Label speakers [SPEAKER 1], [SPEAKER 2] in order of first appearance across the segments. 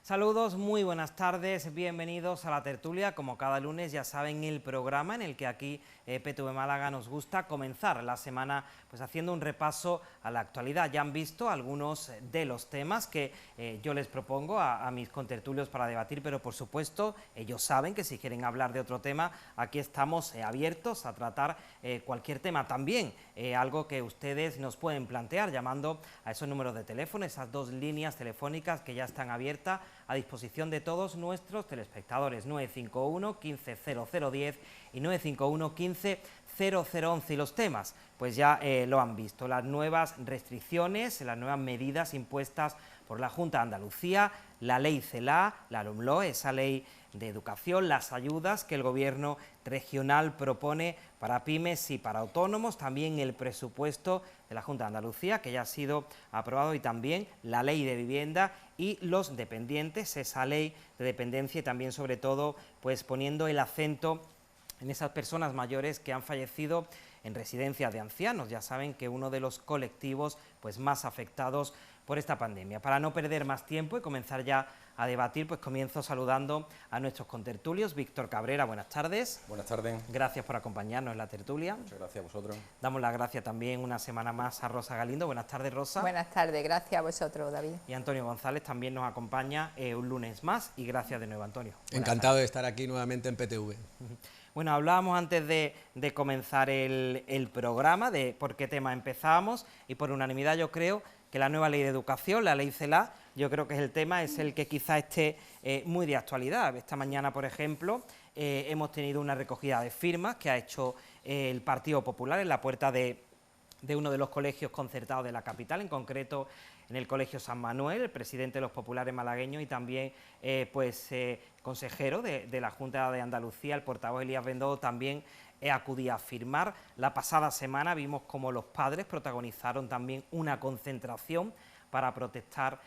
[SPEAKER 1] Saludos, muy buenas tardes, bienvenidos a la tertulia. Como cada lunes ya saben, el programa en el que aquí PTV Málaga nos gusta comenzar la semana pues haciendo un repaso a la actualidad. Ya han visto algunos de los temas que yo les propongo a mis contertulios para debatir, pero por supuesto ellos saben que si quieren hablar de otro tema, aquí estamos abiertos a tratar cualquier tema. También algo que ustedes nos pueden plantear llamando a esos números de teléfono, esas dos líneas telefónicas que ya están abiertas a disposición de todos nuestros telespectadores, 951 15 0010 y 951 15 0011. Y los temas, pues ya lo han visto, las nuevas restricciones, las nuevas medidas impuestas por la Junta de Andalucía, la ley CELA, la LOMLOE, esa ley de educación, las ayudas que el Gobierno regional propone para pymes y para autónomos, también el presupuesto de la Junta de Andalucía, que ya ha sido aprobado, y también la ley de vivienda y los dependientes, esa ley de dependencia, y también sobre todo pues poniendo el acento en esas personas mayores que han fallecido en residencias de ancianos. Ya saben que uno de los colectivos pues más afectados por esta pandemia. Para no perder más tiempo y comenzar ya a debatir, pues comienzo saludando a nuestros contertulios. Víctor Cabrera, buenas tardes.
[SPEAKER 2] Buenas tardes.
[SPEAKER 1] Gracias por acompañarnos en la tertulia.
[SPEAKER 2] Muchas gracias a vosotros.
[SPEAKER 1] Damos las gracias también una semana más a Rosa Galindo. Buenas tardes, Rosa.
[SPEAKER 3] Buenas tardes, gracias a vosotros, David.
[SPEAKER 1] Y Antonio González también nos acompaña un lunes más, y gracias de nuevo, Antonio.
[SPEAKER 4] Encantado de estar aquí nuevamente en PTV.
[SPEAKER 1] Bueno, hablábamos antes de comenzar el programa de por qué tema empezábamos, y por unanimidad yo creo que la nueva ley de educación, la ley CELA, yo creo que es el tema, es el que quizá esté muy de actualidad. Esta mañana, por ejemplo, hemos tenido una recogida de firmas que ha hecho el Partido Popular en la puerta de uno de los colegios concertados de la capital, en concreto en el Colegio San Manuel, el presidente de los populares malagueños y también consejero de la Junta de Andalucía, el portavoz Elías Bendodo, también acudía a firmar. La pasada semana vimos como los padres protagonizaron también una concentración para protestar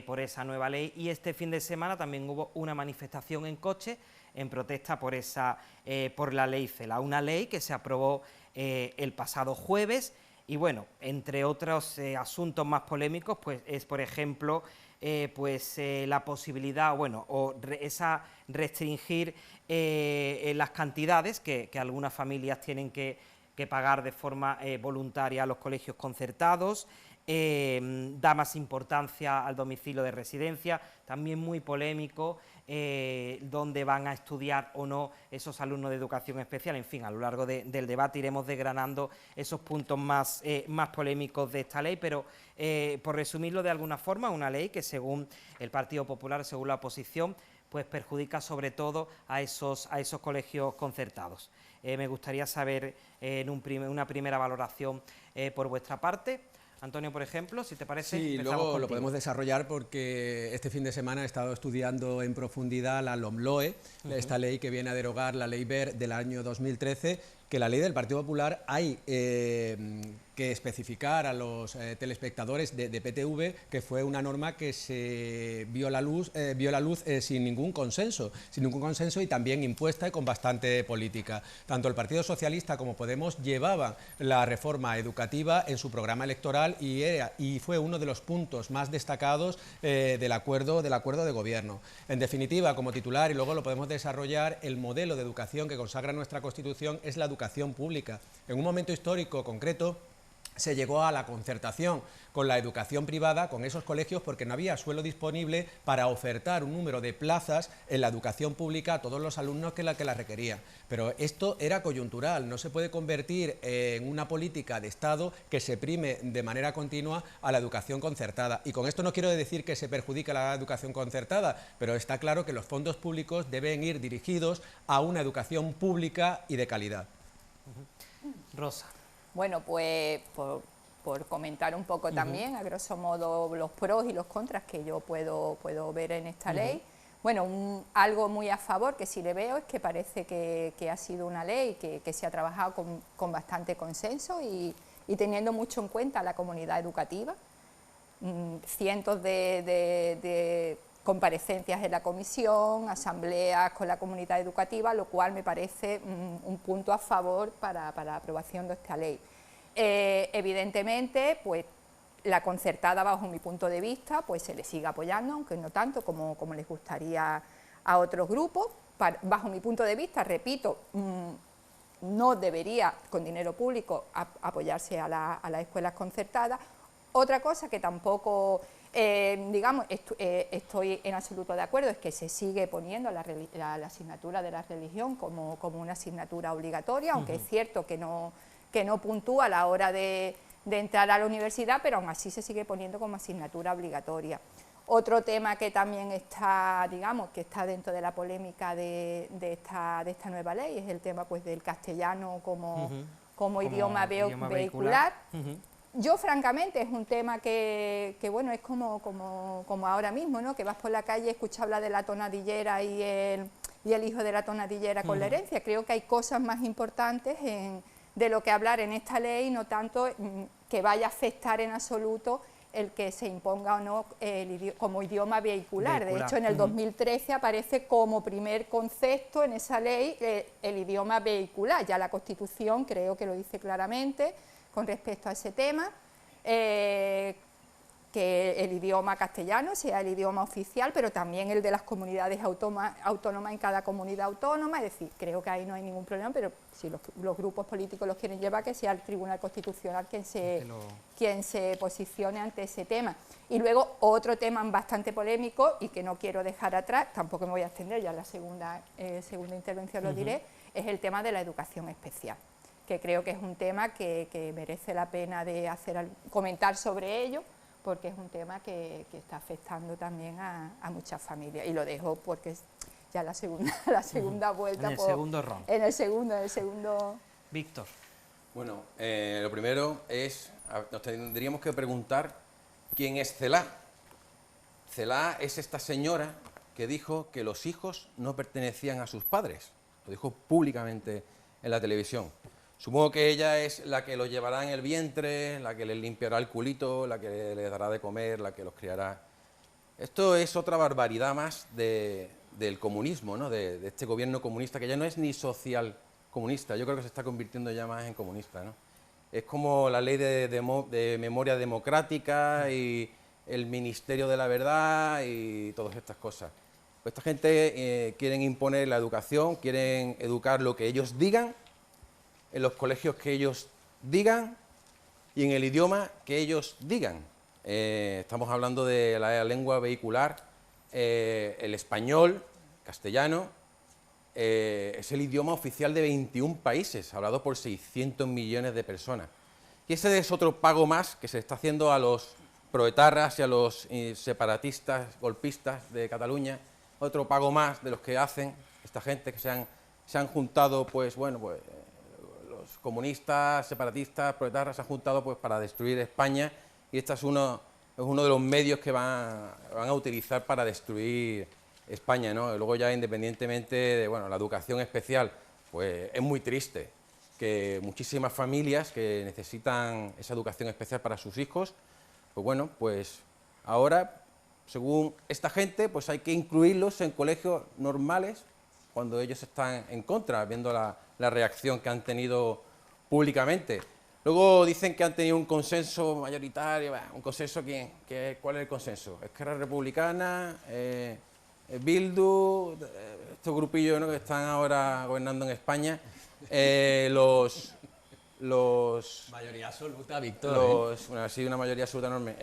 [SPEAKER 1] por esa nueva ley, y este fin de semana también hubo una manifestación en coche en protesta por la ley CELA, una ley que se aprobó el pasado jueves. Y bueno, entre otros asuntos más polémicos, pues es, por ejemplo, la posibilidad, esa restringir las cantidades que algunas familias tienen que pagar de forma voluntaria a los colegios concertados. Da más importancia al domicilio de residencia, también muy polémico, dónde van a estudiar o no esos alumnos de educación especial. En fin, a lo largo del debate iremos desgranando esos puntos más polémicos de esta ley, pero por resumirlo de alguna forma, una ley que según el Partido Popular, según la oposición, pues perjudica sobre todo a esos colegios concertados. Me gustaría saber una primera valoración por vuestra parte. Antonio, por ejemplo, si te parece.
[SPEAKER 4] Sí, luego lo podemos desarrollar porque este fin de semana he estado estudiando en profundidad la LOMLOE, esta ley que viene a derogar la ley BER del año 2013, que la ley del Partido Popular hay que especificar a los telespectadores de PTV que fue una norma que se vio la luz sin ningún consenso y también impuesta y con bastante política. Tanto el Partido Socialista como Podemos llevaban la reforma educativa en su programa electoral y fue uno de los puntos más destacados del acuerdo de gobierno. En definitiva, como titular, y luego lo podemos desarrollar, el modelo de educación que consagra nuestra Constitución es la educación pública. En un momento histórico concreto se llegó a la concertación con la educación privada, con esos colegios, porque no había suelo disponible para ofertar un número de plazas en la educación pública a todos los alumnos que la requerían. Pero esto era coyuntural, no se puede convertir en una política de Estado que se prime de manera continua a la educación concertada. Y con esto no quiero decir que se perjudique la educación concertada, pero está claro que los fondos públicos deben ir dirigidos a una educación pública y de calidad.
[SPEAKER 1] Rosa.
[SPEAKER 3] Bueno, pues por comentar un poco también, a grosso modo, los pros y los contras que yo puedo ver en esta ley. Bueno, algo muy a favor que sí le veo es que parece que ha sido una ley que se ha trabajado con bastante consenso y teniendo mucho en cuenta a la comunidad educativa. Cientos de comparecencias en la comisión, asambleas con la comunidad educativa, lo cual me parece un punto a favor para la aprobación de esta ley. Evidentemente, pues la concertada, bajo mi punto de vista, pues se le sigue apoyando, aunque no tanto como les gustaría a otros grupos. Bajo mi punto de vista, repito, no debería, con dinero público, apoyarse a las escuelas concertadas. Otra cosa que tampoco, digamos, estoy en absoluto de acuerdo, es que se sigue poniendo la asignatura de la religión como una asignatura obligatoria, aunque es cierto que no puntúa a la hora de entrar a la universidad, pero aún así se sigue poniendo como asignatura obligatoria. Otro tema que también está, digamos, que está dentro de la polémica de esta nueva ley es el tema, pues, del castellano como idioma vehicular. Yo, francamente, es un tema que bueno, es como ahora mismo, ¿no? Que vas por la calle, escuchas hablar de la tonadillera y el hijo de la tonadillera con la herencia. Creo que hay cosas más importantes de lo que hablar en esta ley, no tanto que vaya a afectar en absoluto el que se imponga o no como idioma vehicular. De hecho, en el 2013 aparece como primer concepto en esa ley el idioma vehicular. Ya la Constitución creo que lo dice claramente con respecto a ese tema, que el idioma castellano sea el idioma oficial, pero también el de las comunidades autónomas en cada comunidad autónoma. Es decir, creo que ahí no hay ningún problema, pero si los grupos políticos los quieren llevar, que sea el Tribunal Constitucional quien se posicione ante ese tema. Y luego otro tema bastante polémico y que no quiero dejar atrás, tampoco me voy a extender, ya en la segunda intervención lo diré, es el tema de la educación especial, que creo que es un tema que merece la pena de comentar sobre ello, porque es un tema que está afectando también a muchas familias. Y lo dejo porque es ya la segunda vuelta.
[SPEAKER 1] En el segundo round.
[SPEAKER 3] En el segundo...
[SPEAKER 1] Víctor.
[SPEAKER 2] Bueno, lo primero es, nos tendríamos que preguntar quién es Celaá. Celaá es esta señora que dijo que los hijos no pertenecían a sus padres. Lo dijo públicamente en la televisión. Supongo que ella es la que los llevará en el vientre, la que les limpiará el culito, la que les dará de comer, la que los criará. Esto es otra barbaridad más del comunismo, ¿no? De este gobierno comunista, que ya no es ni social comunista, yo creo que se está convirtiendo ya más en comunista, ¿no? Es como la ley de memoria democrática y el Ministerio de la Verdad y todas estas cosas. Pues esta gente quieren imponer la educación, quieren educar lo que ellos digan, en los colegios que ellos digan y en el idioma que ellos digan. Estamos hablando de la lengua vehicular, el español, castellano, es el idioma oficial de 21 países, hablado por 600 millones de personas. Y ese es otro pago más que se está haciendo a los proetarras y a los separatistas, golpistas de Cataluña, otro pago más de los que hacen esta gente que se han juntado, pues bueno, pues los comunistas, separatistas, proetarras se han juntado pues para destruir España, y este es uno de los medios que van a utilizar para destruir España, ¿no? Luego ya, independientemente de, bueno, la educación especial, pues es muy triste que muchísimas familias que necesitan esa educación especial para sus hijos, pues bueno, pues ahora, según esta gente, pues hay que incluirlos en colegios normales cuando ellos están en contra, viendo la reacción que han tenido públicamente. Luego dicen que han tenido un consenso mayoritario. ¿Un consenso quién? ¿Cuál es el consenso? ¿Esquerra Republicana? ¿Bildu? Estos grupillos, ¿no?, que están ahora gobernando en España.
[SPEAKER 4] Mayoría absoluta, Víctor.
[SPEAKER 2] Bueno, sí, una mayoría absoluta enorme.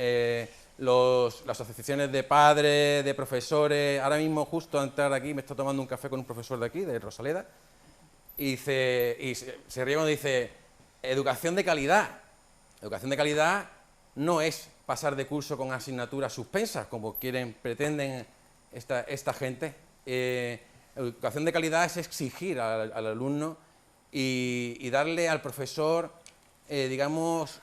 [SPEAKER 2] Las asociaciones de padres, de profesores. Ahora mismo, justo al entrar aquí, me estoy tomando un café con un profesor de aquí, de Rosaleda, y se ríe cuando dice: educación de calidad. Educación de calidad no es pasar de curso con asignaturas suspensas, como pretenden esta gente. Educación de calidad es exigir al alumno y darle al profesor, digamos,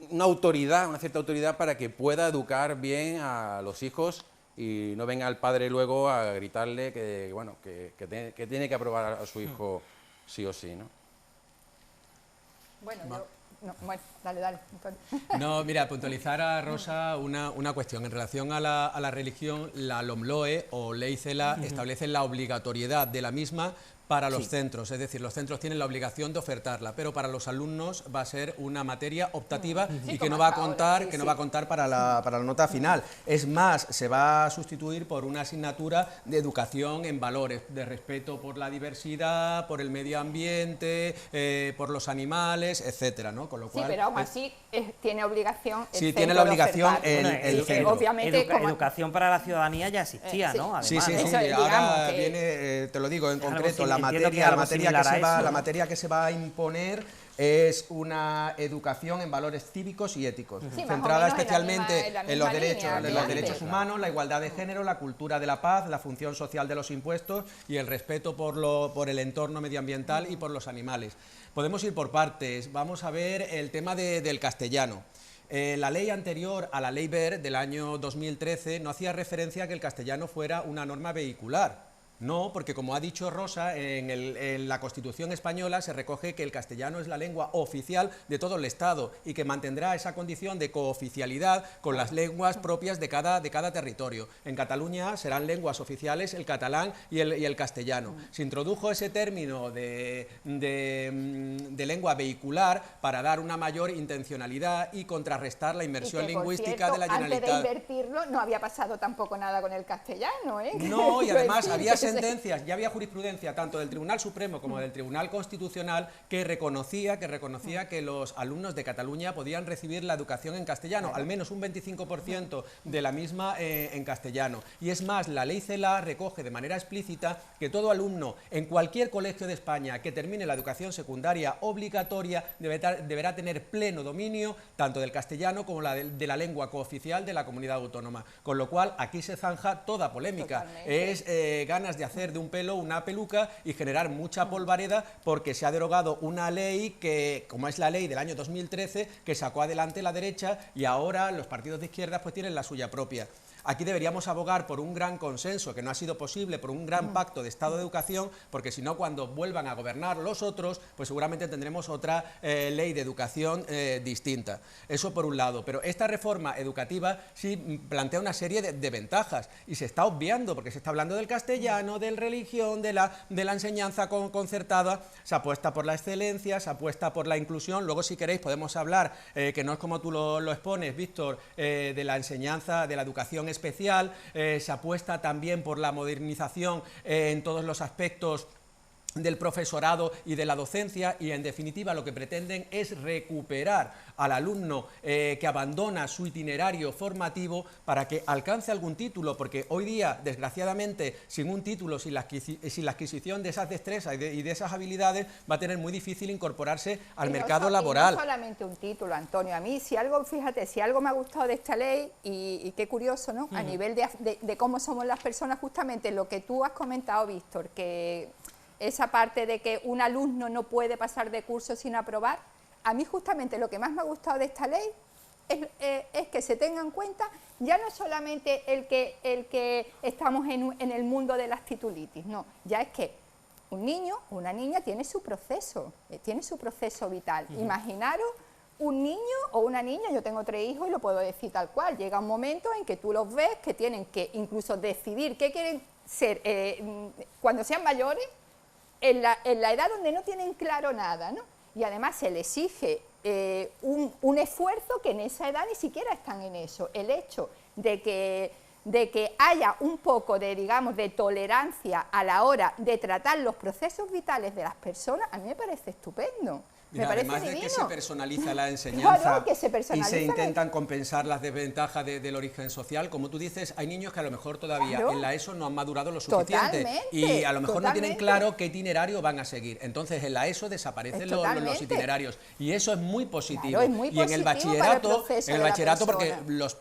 [SPEAKER 2] una autoridad, una cierta autoridad, para que pueda educar bien a los hijos y no venga el padre luego a gritarle que, bueno, que tiene que aprobar a su hijo sí o sí, ¿no?
[SPEAKER 3] Bueno, Dale, Antonio.
[SPEAKER 4] No, mira, puntualizar a Rosa una cuestión. En relación a la religión, la LOMLOE o Ley CELA establece la obligatoriedad de la misma para los centros, es decir, los centros tienen la obligación de ofertarla, pero para los alumnos va a ser una materia optativa y que no va a contar, no va a contar para la nota final. Es más, se va a sustituir por una asignatura de educación en valores, de respeto por la diversidad, por el medio ambiente, por los animales, etcétera, ¿no? Con lo cual,
[SPEAKER 3] sí, pero aún así tiene obligación el
[SPEAKER 4] sí,
[SPEAKER 3] centro
[SPEAKER 4] tiene la obligación
[SPEAKER 3] el
[SPEAKER 4] centro.
[SPEAKER 3] Obviamente,
[SPEAKER 1] educación para la ciudadanía ya existía,
[SPEAKER 3] sí.
[SPEAKER 1] ¿no? Además,
[SPEAKER 4] Sí, sí,
[SPEAKER 1] ¿no?
[SPEAKER 4] sí, ahora viene, te lo digo en concreto, la materia que se va a imponer es una educación en valores cívicos y éticos, centrada especialmente en los derechos humanos, la igualdad de género, la cultura de la paz, la función social de los impuestos y el respeto por el entorno medioambiental y por los animales. Podemos ir por partes. Vamos a ver el tema del castellano. La ley anterior a la Ley Wert del año 2013 no hacía referencia a que el castellano fuera una norma vehicular. No, porque como ha dicho Rosa, en la Constitución española se recoge que el castellano es la lengua oficial de todo el Estado y que mantendrá esa condición de cooficialidad con las lenguas propias de cada territorio. En Cataluña serán lenguas oficiales el catalán y el castellano. Se introdujo ese término de lengua vehicular para dar una mayor intencionalidad y contrarrestar la inmersión lingüística de la Generalitat.
[SPEAKER 3] Antes de invertirlo no había pasado tampoco nada con el castellano, ¿eh?
[SPEAKER 4] No, y además había sentencias, ya había jurisprudencia tanto del Tribunal Supremo como del Tribunal Constitucional que reconocía que los alumnos de Cataluña podían recibir la educación en castellano, al menos un 25% de la misma en castellano. Y es más, la Ley CELA recoge de manera explícita que todo alumno en cualquier colegio de España que termine la educación secundaria obligatoria deberá tener pleno dominio tanto del castellano como de la lengua cooficial de la comunidad autónoma. Con lo cual, aquí se zanja toda polémica. Totalmente. Es ganas de hacer de un pelo una peluca y generar mucha polvareda porque se ha derogado una ley que, como es la ley del año 2013, que sacó adelante la derecha y ahora los partidos de izquierdas pues tienen la suya propia. Aquí deberíamos abogar por un gran consenso, que no ha sido posible, por un gran pacto de Estado de Educación, porque si no, cuando vuelvan a gobernar los otros, pues seguramente tendremos otra ley de educación distinta. Eso por un lado, pero esta reforma educativa sí plantea una serie de ventajas y se está obviando, porque se está hablando del castellano, de la religión, de la enseñanza concertada, se apuesta por la excelencia, se apuesta por la inclusión. Luego, si queréis, podemos hablar, que no es como tú lo expones, Víctor, de la enseñanza, de la educación especial, se apuesta también por la modernización en todos los aspectos del profesorado y de la docencia y en definitiva lo que pretenden es recuperar al alumno que abandona su itinerario formativo para que alcance algún título, porque hoy día desgraciadamente sin un título, sin la adquisición de esas destrezas y de esas habilidades va a tener muy difícil incorporarse al mercado laboral.
[SPEAKER 3] No solamente un título, Antonio, a mí si algo, fíjate, si algo me ha gustado de esta ley y qué curioso, ¿no? A nivel de cómo somos las personas, justamente lo que tú has comentado, Víctor, que esa parte de que un alumno no puede pasar de curso sin aprobar, a mí justamente lo que más me ha gustado de esta ley es que se tenga en cuenta ya no solamente el que estamos en el mundo de las titulitis, no, ya es que un niño o una niña tiene su proceso vital. Imaginaros un niño o una niña, yo tengo 3 hijos y lo puedo decir tal cual, llega un momento en que tú los ves que tienen que incluso decidir qué quieren ser cuando sean mayores, en la edad donde no tienen claro nada, ¿no? Y además se les exige un esfuerzo que en esa edad ni siquiera están en eso. El hecho de que haya un poco de, digamos, de tolerancia a la hora de tratar los procesos vitales de las personas, a mí me parece estupendo.
[SPEAKER 4] Mira,
[SPEAKER 3] me parece
[SPEAKER 4] además
[SPEAKER 3] divino.
[SPEAKER 4] de que se personaliza la enseñanza,
[SPEAKER 3] claro, que se personaliza
[SPEAKER 4] y se intentan compensar las desventajas del origen social, como tú dices, hay niños que a lo mejor todavía en la ESO no han madurado lo suficiente y a lo mejor no tienen claro qué itinerario van a seguir. Entonces en la ESO desaparecen los itinerarios y eso es muy positivo.
[SPEAKER 3] Claro, es muy
[SPEAKER 4] y en el
[SPEAKER 3] bachillerato,
[SPEAKER 4] porque los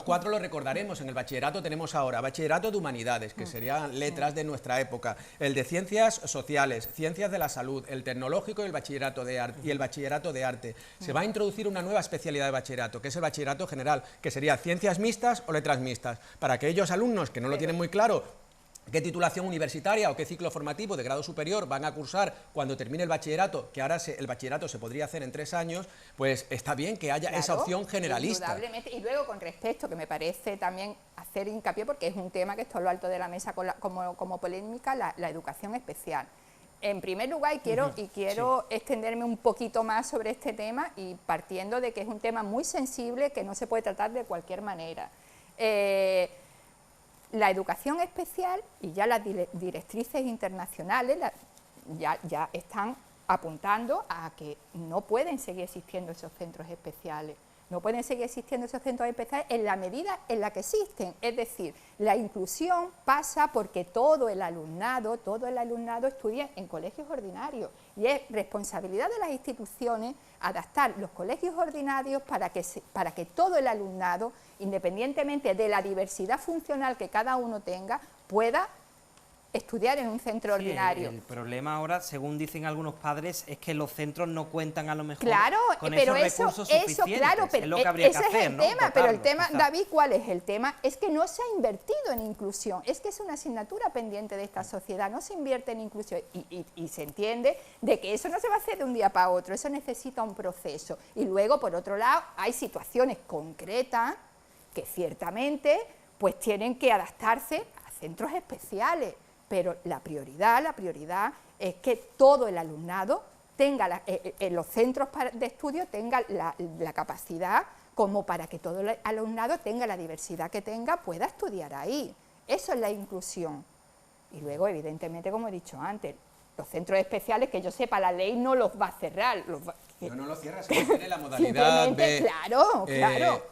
[SPEAKER 4] 4 lo recordaremos, en el bachillerato tenemos ahora bachillerato de humanidades, que serían letras de nuestra época, el de ciencias sociales, ciencias de la salud, el tecnológico y el bachillerato de arte. Y el bachillerato de arte. Se va a introducir una nueva especialidad de bachillerato, que es el bachillerato general, que sería ciencias mixtas o letras mixtas, para aquellos alumnos que no lo tienen muy claro qué titulación universitaria o qué ciclo formativo de grado superior van a cursar cuando termine el bachillerato, que ahora el bachillerato se podría hacer en 3 años, pues está bien que haya esa opción generalista.
[SPEAKER 3] Indudablemente. Y luego, con respecto, que me parece también hacer hincapié, porque es un tema que está a lo alto de la mesa como polémica, la educación especial. En primer lugar, quiero extenderme un poquito más sobre este tema, y partiendo de que es un tema muy sensible que no se puede tratar de cualquier manera. La educación especial, y ya las directrices internacionales ya están apuntando a que no pueden seguir existiendo esos centros especiales. No pueden seguir existiendo esos centros especiales en la medida en la que existen. Es decir, la inclusión pasa porque todo el alumnado estudia en colegios ordinarios, y es responsabilidad de las instituciones adaptar los colegios ordinarios para que todo el alumnado, independientemente de la diversidad funcional que cada uno tenga, pueda estudiar en un centro ordinario.
[SPEAKER 1] El problema ahora, según dicen algunos padres, es que los centros no cuentan a lo mejor con
[SPEAKER 3] pero
[SPEAKER 1] esos recursos suficientes.
[SPEAKER 3] Claro, pero
[SPEAKER 1] es lo que habría que
[SPEAKER 3] ese
[SPEAKER 1] hacer,
[SPEAKER 3] es el
[SPEAKER 1] ¿no?
[SPEAKER 3] tema,
[SPEAKER 1] Dotarlos,
[SPEAKER 3] pero el tema,
[SPEAKER 1] quizá.
[SPEAKER 3] David, ¿cuál es el tema? Es que no se ha invertido en inclusión, es que es una asignatura pendiente de esta sociedad, no se invierte en inclusión, y se entiende de que eso no se va a hacer de un día para otro, eso necesita un proceso. Y luego, por otro lado, hay situaciones concretas que ciertamente pues tienen que adaptarse a centros especiales, pero la prioridad es que todo el alumnado tenga en los centros de estudio tenga la capacidad como para que todo el alumnado tenga la diversidad que tenga, pueda estudiar ahí. Eso es la inclusión. Y luego, evidentemente, como he dicho antes, los centros especiales, que yo sepa, la ley no los va a cerrar.
[SPEAKER 4] No lo cierras, que tiene la modalidad de...
[SPEAKER 3] Claro.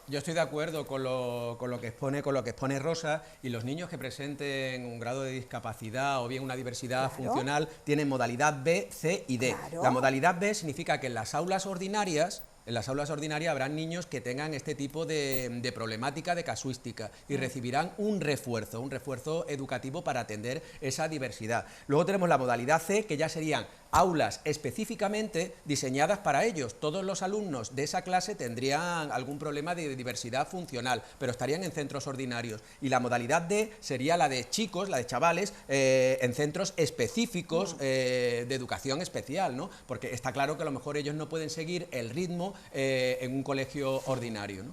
[SPEAKER 4] Yo estoy de acuerdo con lo que expone Rosa, y los niños que presenten un grado de discapacidad o bien una diversidad funcional tienen modalidad B, C y D.
[SPEAKER 3] Claro.
[SPEAKER 4] La modalidad B significa que en las aulas ordinarias habrán niños que tengan este tipo de problemática, de casuística, y recibirán un refuerzo educativo para atender esa diversidad. Luego tenemos la modalidad C, que ya serían aulas específicamente diseñadas para ellos. Todos los alumnos de esa clase tendrían algún problema de diversidad funcional, pero estarían en centros ordinarios. Y la modalidad D sería la de chicos, la de chavales, en centros específicos de educación especial, ¿no? Porque está claro que a lo mejor ellos no pueden seguir el ritmo en un colegio ordinario, ¿no?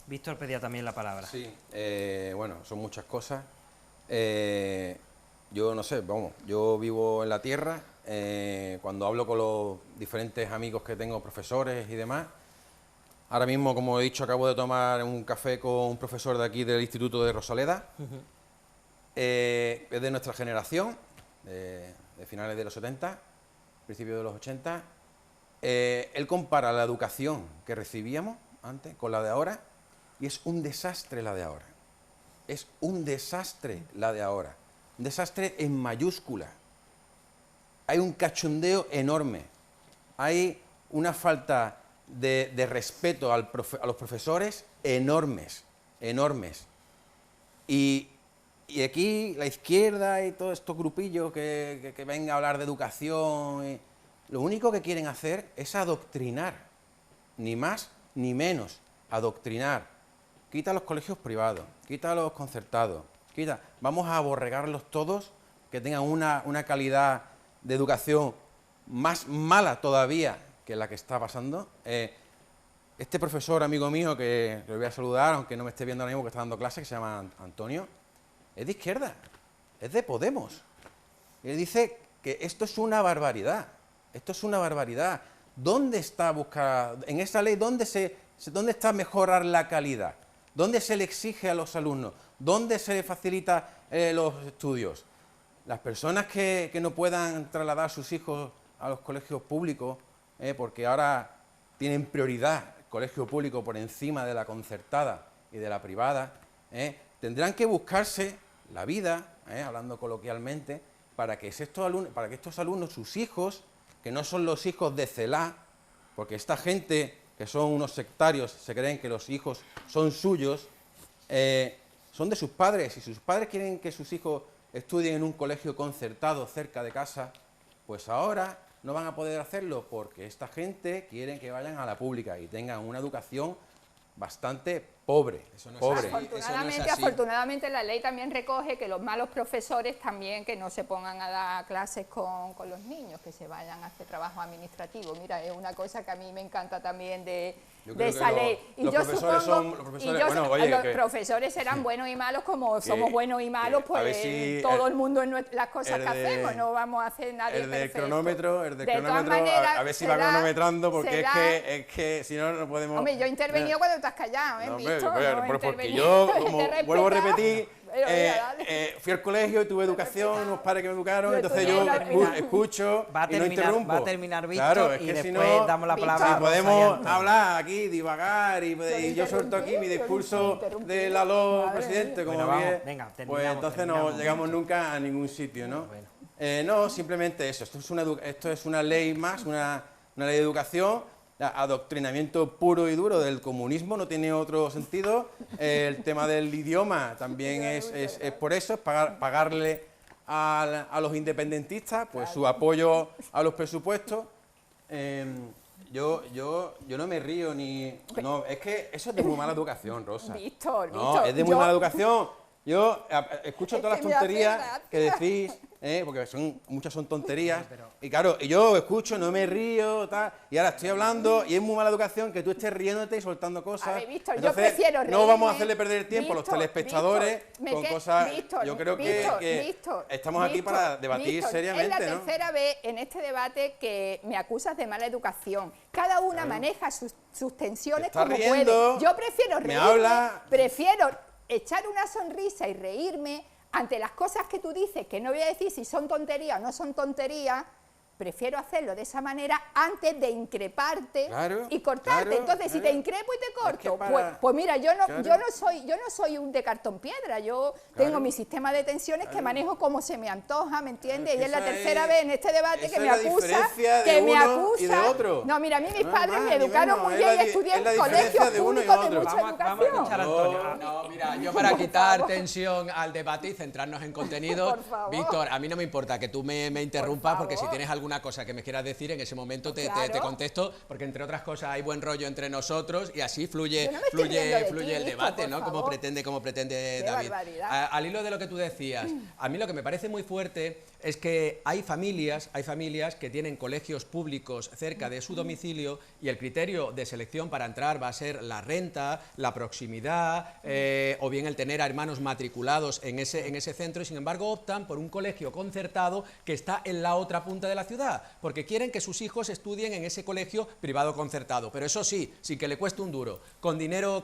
[SPEAKER 1] Víctor pedía también la palabra.
[SPEAKER 2] Sí, bueno, son muchas cosas. Yo no sé, vamos, yo vivo en la tierra. Cuando hablo con los diferentes amigos que tengo, profesores y demás, ahora mismo, como he dicho, acabo de tomar un café con un profesor de aquí del Instituto de Rosaleda, es de nuestra generación, de finales de los 70, principios de los 80. Él compara la educación que recibíamos antes con la de ahora, y es un desastre la de ahora. Es un desastre la de ahora. Un desastre en mayúscula. Hay un cachondeo enorme. Hay una falta de respeto a los profesores enormes. Y aquí la izquierda y todos estos grupillos que vengan a hablar de educación, lo único que quieren hacer es adoctrinar. Ni más ni menos. Adoctrinar. Quita los colegios privados, quita los concertados, vamos a aborregarlos todos, que tengan una calidad de educación más mala todavía que la que está pasando. Este profesor, amigo mío, que le voy a saludar, aunque no me esté viendo ahora mismo, que está dando clase, que se llama Antonio, es de izquierda, es de Podemos. Y él dice que esto es una barbaridad, ¿Dónde está en esa ley, dónde está mejorar la calidad? ¿Dónde se le exige a los alumnos? ¿Dónde se le facilita los estudios? Las personas que no puedan trasladar a sus hijos a los colegios públicos, porque ahora tienen prioridad el colegio público por encima de la concertada y de la privada, tendrán que buscarse la vida, hablando coloquialmente, para que estos alumnos, sus hijos, que no son los hijos de Celaá, porque esta gente que son unos sectarios, se creen que los hijos son suyos, son de sus padres, y si sus padres quieren que sus hijos estudien en un colegio concertado cerca de casa, pues ahora no van a poder hacerlo, porque esta gente quiere que vayan a la pública y tengan una educación bastante pobre.
[SPEAKER 4] Eso no es
[SPEAKER 2] pobre.
[SPEAKER 4] así.
[SPEAKER 3] Afortunadamente la ley también recoge que los malos profesores también que no se pongan a dar clases con los niños, que se vayan a hacer trabajo administrativo. Mira, es una cosa que a mí me encanta también de esa ley. Y
[SPEAKER 2] los
[SPEAKER 3] yo
[SPEAKER 2] profesores
[SPEAKER 3] supongo,
[SPEAKER 2] son... Los profesores, bueno, oye,
[SPEAKER 3] los
[SPEAKER 2] que,
[SPEAKER 3] profesores serán buenos y malos como somos buenos y malos,
[SPEAKER 2] a ver
[SPEAKER 3] pues
[SPEAKER 2] si
[SPEAKER 3] todo el mundo en las cosas que
[SPEAKER 2] de-
[SPEAKER 3] hacemos, no vamos a hacer nadie
[SPEAKER 2] el del
[SPEAKER 3] perfecto.
[SPEAKER 2] cronómetro,
[SPEAKER 3] De todas maneras,
[SPEAKER 2] a ver si va
[SPEAKER 3] será-
[SPEAKER 2] cronometrando, porque
[SPEAKER 3] será-
[SPEAKER 2] es que si no, no podemos...
[SPEAKER 3] Hombre, yo he intervenido cuando tú has callado, ¿eh?
[SPEAKER 2] No, hombre,
[SPEAKER 3] Víctor?
[SPEAKER 2] pero
[SPEAKER 3] No he
[SPEAKER 2] porque
[SPEAKER 3] intervenido.
[SPEAKER 2] yo,
[SPEAKER 3] Te
[SPEAKER 2] como
[SPEAKER 3] he
[SPEAKER 2] vuelvo a
[SPEAKER 3] respetado.
[SPEAKER 2] repetir,
[SPEAKER 3] Pero mira, dale.
[SPEAKER 2] fui al colegio y tuve educación, unos padres que me educaron,
[SPEAKER 3] Pero
[SPEAKER 2] entonces
[SPEAKER 3] tú
[SPEAKER 2] yo
[SPEAKER 3] tienes
[SPEAKER 2] escucho
[SPEAKER 1] Va a
[SPEAKER 2] y no interrumpo.
[SPEAKER 1] terminar Víctor,
[SPEAKER 2] Claro, es
[SPEAKER 1] y
[SPEAKER 2] que
[SPEAKER 1] después
[SPEAKER 2] si no,
[SPEAKER 1] damos la
[SPEAKER 3] Víctor,
[SPEAKER 1] palabra a
[SPEAKER 2] si
[SPEAKER 1] Rosa y
[SPEAKER 2] podemos
[SPEAKER 1] Antonio.
[SPEAKER 2] hablar aquí, divagar, y yo suelto aquí mi
[SPEAKER 3] interrumpí,
[SPEAKER 2] discurso
[SPEAKER 3] interrumpí.
[SPEAKER 2] de la LO,
[SPEAKER 3] Madre
[SPEAKER 2] presidente,
[SPEAKER 3] mía.
[SPEAKER 2] como
[SPEAKER 1] Bueno, vamos,
[SPEAKER 2] bien,
[SPEAKER 1] venga,
[SPEAKER 2] pues
[SPEAKER 1] terminamos,
[SPEAKER 2] entonces no
[SPEAKER 1] terminamos.
[SPEAKER 2] llegamos nunca a ningún sitio, ¿no?
[SPEAKER 1] Bueno.
[SPEAKER 2] No, simplemente eso, esto es una ley más, una ley de educación, adoctrinamiento puro y duro del comunismo, no tiene otro sentido. El tema del idioma también es por eso, es pagarle a los independentistas pues su apoyo a los presupuestos. Yo no me río ni... No, es que eso es de muy mala educación, Rosa.
[SPEAKER 3] Víctor,
[SPEAKER 2] No,
[SPEAKER 3] Víctor,
[SPEAKER 2] es de muy
[SPEAKER 3] yo-
[SPEAKER 2] mala educación. Yo escucho
[SPEAKER 3] Es
[SPEAKER 2] todas
[SPEAKER 3] que
[SPEAKER 2] las
[SPEAKER 3] me hace
[SPEAKER 2] tonterías
[SPEAKER 3] gracia.
[SPEAKER 2] que decís, porque muchas son tonterías. Y claro, y yo escucho, no me río, tal, y ahora estoy hablando, y es muy mala educación que tú estés riéndote y soltando cosas.
[SPEAKER 3] A ver, Víctor, yo
[SPEAKER 2] Entonces,
[SPEAKER 3] prefiero
[SPEAKER 2] no vamos a
[SPEAKER 3] reírme.
[SPEAKER 2] hacerle perder tiempo a los
[SPEAKER 3] Víctor,
[SPEAKER 2] telespectadores
[SPEAKER 3] Víctor,
[SPEAKER 2] con cosas...
[SPEAKER 3] Víctor,
[SPEAKER 2] yo creo
[SPEAKER 3] Víctor,
[SPEAKER 2] que
[SPEAKER 3] Víctor,
[SPEAKER 2] estamos aquí
[SPEAKER 3] Víctor,
[SPEAKER 2] para debatir
[SPEAKER 3] Víctor,
[SPEAKER 2] seriamente,
[SPEAKER 3] es la
[SPEAKER 2] ¿no?
[SPEAKER 3] tercera vez en este debate que me acusas de mala educación. Cada una maneja sus tensiones
[SPEAKER 2] Está
[SPEAKER 3] como
[SPEAKER 2] riendo,
[SPEAKER 3] puede. Yo prefiero
[SPEAKER 2] me
[SPEAKER 3] reírme,
[SPEAKER 2] habla.
[SPEAKER 3] prefiero echar una sonrisa y reírme ante las cosas que tú dices, que no voy a decir si son tonterías o no son tonterías. Prefiero hacerlo de esa manera antes de increparte
[SPEAKER 2] Claro,
[SPEAKER 3] y cortarte.
[SPEAKER 2] claro,
[SPEAKER 3] Entonces, si
[SPEAKER 2] claro.
[SPEAKER 3] te increpo y te corto,
[SPEAKER 2] que para-
[SPEAKER 3] pues mira, yo no
[SPEAKER 2] claro.
[SPEAKER 3] soy un de cartón piedra. Yo tengo
[SPEAKER 2] Claro.
[SPEAKER 3] mi sistema de tensiones que manejo como se me antoja, ¿me entiendes?
[SPEAKER 2] Claro,
[SPEAKER 3] Y es la
[SPEAKER 2] esa
[SPEAKER 3] tercera
[SPEAKER 2] es-
[SPEAKER 3] vez en este debate
[SPEAKER 2] esa
[SPEAKER 3] que me
[SPEAKER 2] es la
[SPEAKER 3] acusa,
[SPEAKER 2] diferencia de
[SPEAKER 3] que me
[SPEAKER 2] uno
[SPEAKER 3] acusa.
[SPEAKER 2] y de otro.
[SPEAKER 3] No, mira, a mí mis
[SPEAKER 2] No,
[SPEAKER 3] padres
[SPEAKER 2] más
[SPEAKER 3] me
[SPEAKER 2] ni
[SPEAKER 3] educaron
[SPEAKER 2] menos,
[SPEAKER 3] muy
[SPEAKER 2] es
[SPEAKER 3] bien
[SPEAKER 2] la
[SPEAKER 3] y
[SPEAKER 2] di-
[SPEAKER 3] estudié
[SPEAKER 2] es
[SPEAKER 3] en
[SPEAKER 2] la diferencia
[SPEAKER 3] colegios
[SPEAKER 2] de uno y
[SPEAKER 3] públicos de
[SPEAKER 2] otro.
[SPEAKER 3] mucha
[SPEAKER 1] Vamos a
[SPEAKER 3] educación.
[SPEAKER 1] escuchar a Antonio.
[SPEAKER 4] No, mira, yo para quitar
[SPEAKER 3] favor.
[SPEAKER 4] tensión al debate y centrarnos en contenidos,
[SPEAKER 3] Por favor.
[SPEAKER 4] Víctor, a mí no me importa que tú me interrumpas, porque si
[SPEAKER 3] favor.
[SPEAKER 4] tienes alguna cosa que me quieras decir, en ese momento te
[SPEAKER 3] Claro.
[SPEAKER 4] contesto, porque entre otras cosas hay buen rollo entre nosotros y así fluye,
[SPEAKER 3] Yo no me estoy riendo de
[SPEAKER 4] fluye
[SPEAKER 3] ti,
[SPEAKER 4] el
[SPEAKER 3] Víctor,
[SPEAKER 4] debate,
[SPEAKER 3] por
[SPEAKER 4] ¿no? Como
[SPEAKER 3] favor.
[SPEAKER 4] pretende
[SPEAKER 3] Qué
[SPEAKER 4] David.
[SPEAKER 3] barbaridad.
[SPEAKER 4] Al hilo de lo que tú decías, a mí lo que me parece muy fuerte es que hay familias que tienen colegios públicos cerca de su domicilio y el criterio de selección para entrar va a ser la renta, la proximidad o bien el tener a hermanos matriculados en ese centro y sin embargo optan por un colegio concertado que está en la otra punta de la ciudad porque quieren que sus hijos estudien en ese colegio privado concertado, pero eso sí, sin que le cueste un duro, con dinero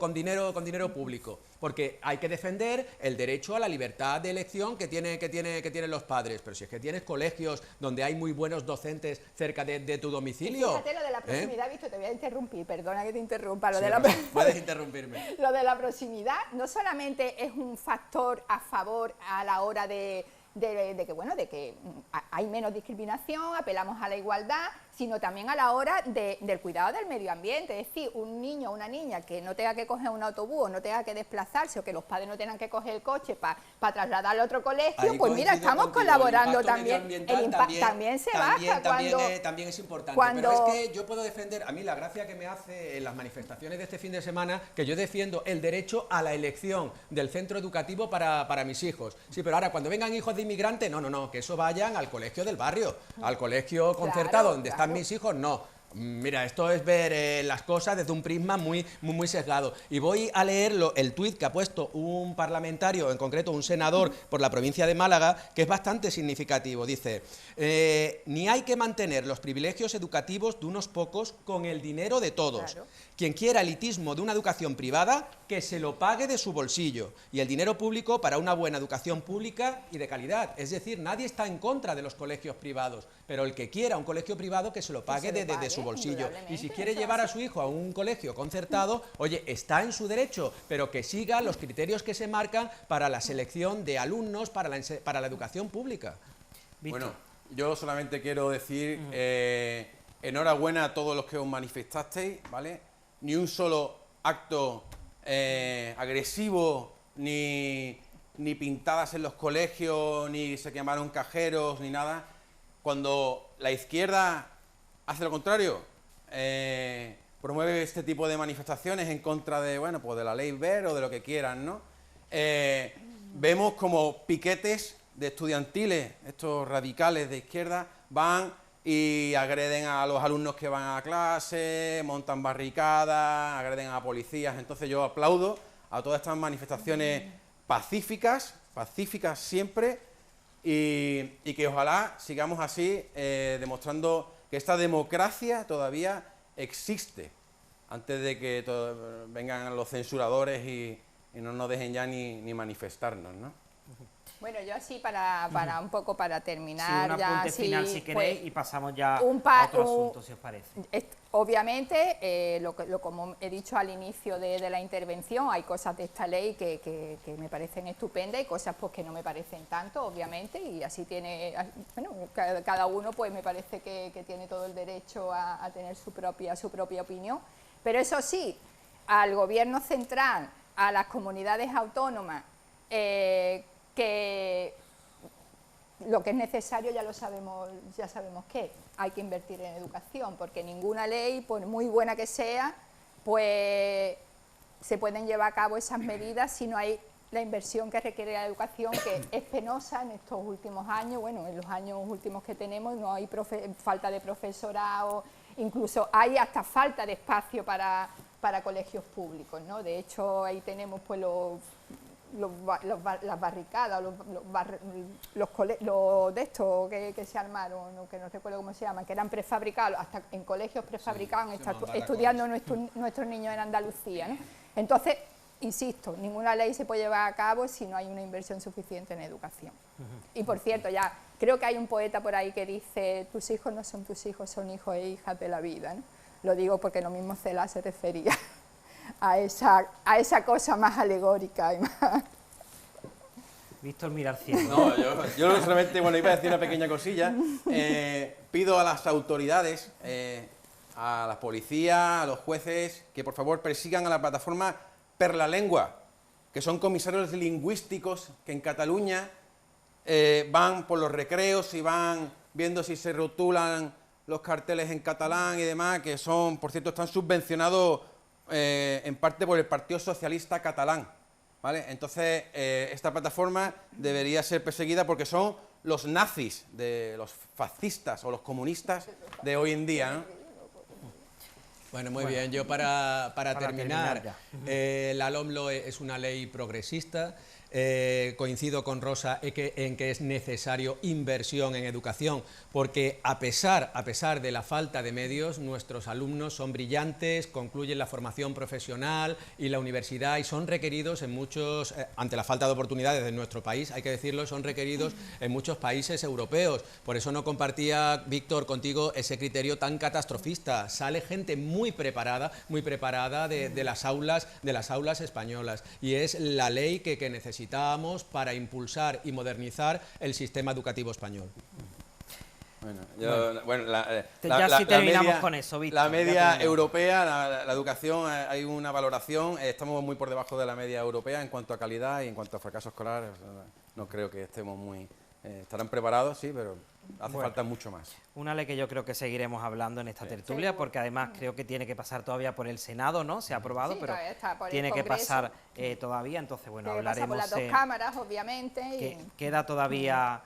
[SPEAKER 4] público, porque hay que defender el derecho a la libertad de elección que tienen los padres, pero si es que tienes colegios donde hay muy buenos docentes cerca de tu domicilio.
[SPEAKER 3] Fíjate lo de la proximidad, Víctor, te voy a interrumpir, perdona que te interrumpa. Lo
[SPEAKER 4] Sí,
[SPEAKER 3] de la
[SPEAKER 4] Rosa, puedes interrumpirme.
[SPEAKER 3] Lo de la proximidad no solamente es un factor a favor a la hora de que hay menos discriminación, apelamos a la igualdad, sino también a la hora del cuidado del medio ambiente. Es decir, un niño o una niña que no tenga que coger un autobús o no tenga que desplazarse o que los padres no tengan que coger el coche para trasladarlo a otro colegio,
[SPEAKER 4] Ahí
[SPEAKER 3] pues mira,
[SPEAKER 4] coincido
[SPEAKER 3] estamos
[SPEAKER 4] contigo,
[SPEAKER 3] colaborando
[SPEAKER 4] el impacto
[SPEAKER 3] también.
[SPEAKER 4] medioambiental
[SPEAKER 3] El impacto también se baja cuando...
[SPEAKER 4] También es importante,
[SPEAKER 3] cuando-
[SPEAKER 4] pero es que yo puedo defender, a mí la gracia que me hace en las manifestaciones de este fin de semana, que yo defiendo el derecho a la elección del centro educativo para mis hijos. Sí, pero ahora cuando vengan hijos de inmigrantes, no, que eso vayan al colegio del barrio, al colegio concertado donde están mis hijos, no. Mira, esto es ver las cosas desde un prisma muy sesgado. Y voy a leer el tuit que ha puesto un parlamentario, en concreto un senador por la provincia de Málaga, que es bastante significativo. Dice, ni hay que mantener los privilegios educativos de unos pocos con el dinero de todos.
[SPEAKER 3] Claro.
[SPEAKER 4] Quien quiera elitismo de una educación privada, que se lo pague de su bolsillo. Y el dinero público para una buena educación pública y de calidad. Es decir, nadie está en contra de los colegios privados, pero el que quiera un colegio privado, que se lo pague de su bolsillo. Y si quiere llevar a su hijo a un colegio concertado, oye, está en su derecho, pero que siga los criterios que se marcan para la selección de alumnos para la educación pública.
[SPEAKER 1] Víctor.
[SPEAKER 2] Bueno, yo solamente quiero decir enhorabuena a todos los que os manifestasteis, ¿vale? Ni un solo acto agresivo, ni pintadas en los colegios, ni se quemaron cajeros, ni nada. Cuando la izquierda hace lo contrario, pues promueve este tipo de manifestaciones en contra de, bueno, pues de la ley Wert o de lo que quieran, ¿no? Vemos como piquetes de estudiantiles, estos radicales de izquierda, van y agreden a los alumnos que van a clase, montan barricadas, agreden a policías. Entonces yo aplaudo a todas estas manifestaciones pacíficas siempre, y que ojalá sigamos así, demostrando que esta democracia todavía existe, antes de que vengan los censuradores y no nos dejen ya ni manifestarnos, ¿no?
[SPEAKER 3] Bueno, yo así para un poco para terminar,
[SPEAKER 1] sí, un apunte final si queréis, y pasamos ya a otro asunto, si os parece.
[SPEAKER 3] Obviamente, como he dicho al inicio de la intervención, hay cosas de esta ley que me parecen estupendas y cosas pues que no me parecen tanto, obviamente, y así tiene, bueno, cada uno pues me parece que tiene todo el derecho a tener su propia opinión, pero eso sí, al gobierno central, a las comunidades autónomas, que lo que es necesario ya sabemos que hay que invertir en educación, porque ninguna ley, por muy buena que sea, pues se pueden llevar a cabo esas medidas si no hay la inversión que requiere la educación, que es penosa en estos últimos años. Bueno, en los años últimos que tenemos no hay falta de profesorado, incluso hay hasta falta de espacio para colegios públicos, ¿no? De hecho, ahí tenemos pues las barricadas, los de estos que se armaron, que no recuerdo cómo se llaman, que eran prefabricados, hasta en colegios prefabricados, estudiando nuestros niños en Andalucía, ¿no? Entonces, insisto, ninguna ley se puede llevar a cabo si no hay una inversión suficiente en educación. Y por cierto, ya creo que hay un poeta por ahí que dice: tus hijos no son tus hijos, son hijos e hijas de la vida, ¿no? Lo digo porque lo mismo Cela se refería a esa cosa más alegórica y más...
[SPEAKER 1] Víctor mira al cielo.
[SPEAKER 2] No, yo solamente, bueno, iba a decir una pequeña cosilla. Pido a las autoridades, a las policías, a los jueces, que por favor persigan a la plataforma Perlalengua, que son comisarios lingüísticos que en Cataluña van por los recreos y van viendo si se rotulan los carteles en catalán y demás, que son, por cierto, están subvencionados en parte por el Partido Socialista Catalán, ¿vale? Entonces, esta plataforma debería ser perseguida porque son los nazis, los fascistas o los comunistas de hoy en día, ¿no?
[SPEAKER 4] Bueno, muy bien. Yo para terminar la LOMLOE es una ley progresista. Coincido con Rosa en que es necesario inversión en educación, porque a pesar de la falta de medios, nuestros alumnos son brillantes, concluyen la formación profesional y la universidad, y son requeridos en muchos, ante la falta de oportunidades de nuestro país, hay que decirlo, son requeridos en muchos países europeos. Por eso no compartía, Víctor, contigo ese criterio tan catastrofista. Sale gente muy preparada de las aulas españolas, y es la ley que necesitamos para impulsar y modernizar el sistema educativo español.
[SPEAKER 1] Ya si terminamos con eso, Víctor.
[SPEAKER 2] La media europea, la educación, hay una valoración, estamos muy por debajo de la media europea en cuanto a calidad y en cuanto a fracaso escolar. No creo que estemos muy... estarán preparados, sí, pero hace falta mucho más.
[SPEAKER 1] Una ley que yo creo que seguiremos hablando en esta tertulia, porque además creo que tiene que pasar todavía por el Senado, ¿no? Se ha aprobado,
[SPEAKER 3] sí,
[SPEAKER 1] pero
[SPEAKER 3] tiene
[SPEAKER 1] que pasar todavía, entonces bueno, hablaremos...
[SPEAKER 3] por las dos cámaras, obviamente.
[SPEAKER 1] Que queda todavía...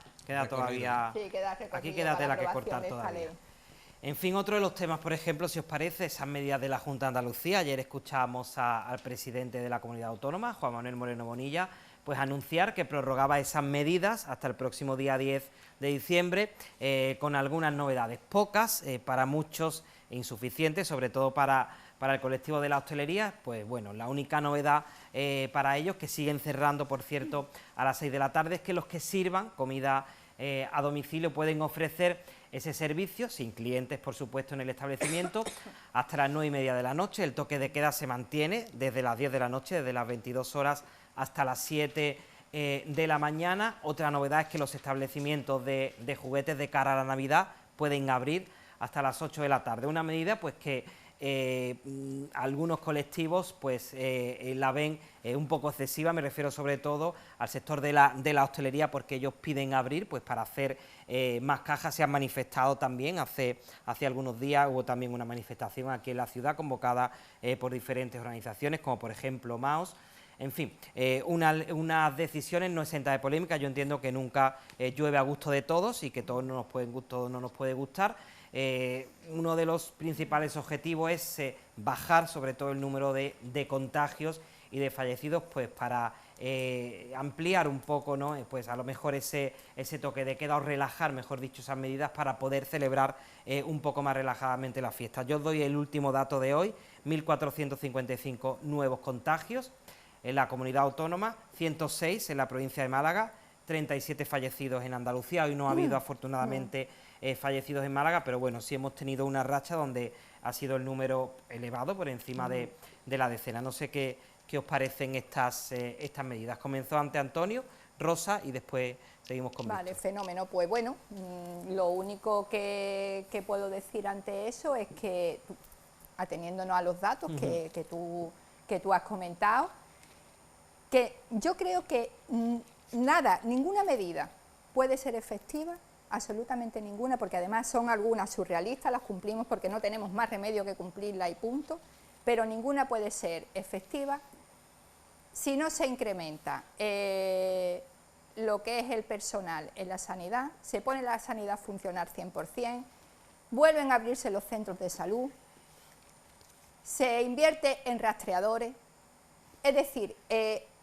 [SPEAKER 3] Aquí
[SPEAKER 1] queda tela que cortar todavía. En fin, otro de los temas, por ejemplo, si os parece, esas medidas de la Junta de Andalucía. Ayer escuchábamos al presidente de la comunidad autónoma, Juan Manuel Moreno Bonilla, pues anunciar que prorrogaba esas medidas hasta el próximo día 10 de diciembre, con algunas novedades, pocas, para muchos insuficientes, sobre todo para el colectivo de la hostelería. Pues bueno, la única novedad para ellos, que siguen cerrando, por cierto, a las 6 de la tarde, es que los que sirvan comida a domicilio pueden ofrecer ese servicio, sin clientes, por supuesto, en el establecimiento, hasta las 9:30 de la noche. El toque de queda se mantiene desde las 10 de la noche, desde las 22 horas hasta las 7 de la mañana. Otra novedad es que los establecimientos de juguetes de cara a la Navidad pueden abrir hasta las 8 de la tarde. Una medida pues que algunos colectivos pues la ven un poco excesiva. Me refiero sobre todo al sector de la hostelería, porque ellos piden abrir pues para hacer más cajas. Se han manifestado también hace algunos días, hubo también una manifestación aquí en la ciudad convocada por diferentes organizaciones, como por ejemplo MAOS. En fin, unas decisiones no exentas de polémica. Yo entiendo que nunca llueve a gusto de todos y que todo no nos puede gustar. Uno de los principales objetivos es bajar sobre todo el número de contagios y de fallecidos, pues para ampliar un poco, ¿no? Pues a lo mejor ese toque de queda, o relajar, mejor dicho, esas medidas para poder celebrar un poco más relajadamente la fiesta. Yo os doy el último dato de hoy: 1.455 nuevos contagios en la comunidad autónoma, 106 en la provincia de Málaga, 37 fallecidos en Andalucía. Hoy no ha habido afortunadamente fallecidos en Málaga, pero bueno, sí hemos tenido una racha donde ha sido el número elevado por encima de la decena. No sé qué os parecen estas medidas. Comenzó ante Antonio, Rosa, y después seguimos con
[SPEAKER 3] Vale,
[SPEAKER 1] Víctor.
[SPEAKER 3] fenómeno. Pues bueno, lo único que puedo decir ante eso es que, ateniéndonos a los datos que tú has comentado, que yo creo que ninguna medida puede ser efectiva, absolutamente ninguna, porque además son algunas surrealistas, las cumplimos porque no tenemos más remedio que cumplirla y punto, pero ninguna puede ser efectiva si no se incrementa lo que es el personal en la sanidad, se pone la sanidad a funcionar 100%, vuelven a abrirse los centros de salud, se invierte en rastreadores, es decir,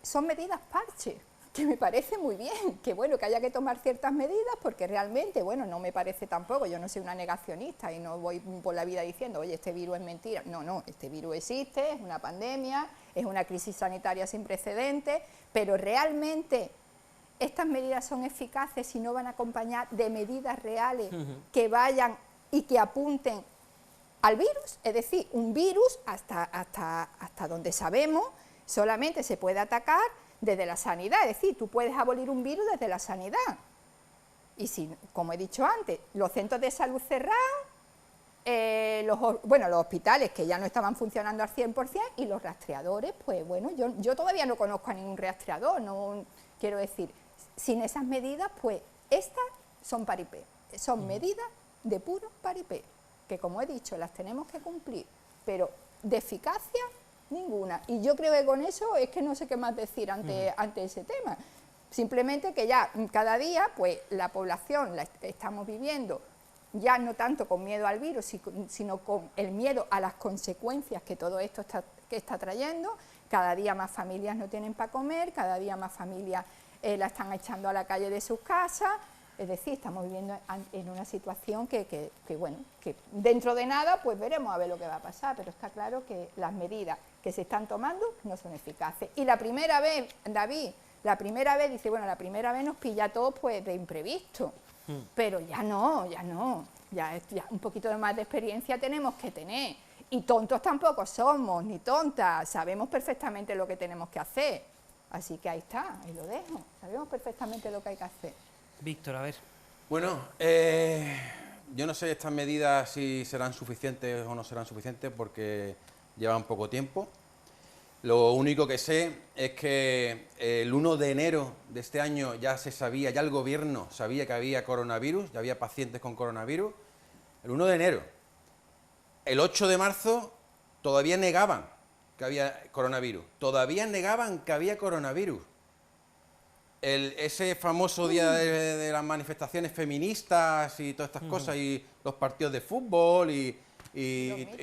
[SPEAKER 3] son medidas parche, que me parece muy bien, que bueno, que haya que tomar ciertas medidas, porque realmente, bueno, no me parece tampoco, yo no soy una negacionista y no voy por la vida diciendo, oye, este virus es mentira. No, este virus existe, es una pandemia, es una crisis sanitaria sin precedentes, pero realmente estas medidas son eficaces si no van acompañadas de medidas reales que vayan y que apunten al virus. Es decir, un virus, hasta donde sabemos, solamente se puede atacar desde la sanidad, es decir, tú puedes abolir un virus desde la sanidad. Y si, como he dicho antes, los centros de salud cerrados, los hospitales que ya no estaban funcionando al 100%, y los rastreadores, pues bueno, yo todavía no conozco a ningún rastreador, no quiero decir, sin esas medidas, pues estas son paripé, son medidas de puro paripé, que como he dicho, las tenemos que cumplir, pero de eficacia ninguna. Y yo creo que con eso es que no sé qué más decir ante ese tema. Simplemente que ya cada día, pues la población la estamos viviendo ya no tanto con miedo al virus, sino con el miedo a las consecuencias que todo esto está trayendo. Cada día más familias no tienen para comer, cada día más familias la están echando a la calle de sus casas. Es decir, estamos viviendo en una situación que bueno, que dentro de nada pues veremos a ver lo que va a pasar, pero está claro que las medidas que se están tomando no son eficaces. Y la primera vez, David, dice, bueno, la primera vez nos pilla a todos pues de imprevisto, pero ya un poquito más de experiencia tenemos que tener. Y tontos tampoco somos, ni tontas, sabemos perfectamente lo que tenemos que hacer. Así que ahí está, ahí lo dejo, sabemos perfectamente lo que hay que hacer.
[SPEAKER 1] Víctor, a ver.
[SPEAKER 2] Bueno, yo no sé estas medidas si serán suficientes o no serán suficientes porque llevan poco tiempo. Lo único que sé es que el 1 de enero de este año ya se sabía, ya el gobierno sabía que había coronavirus, ya había pacientes con coronavirus. El 1 de enero. El 8 de marzo todavía negaban que había coronavirus. Todavía negaban que había coronavirus. Ese famoso día de las manifestaciones feministas y todas estas cosas, y los partidos de fútbol y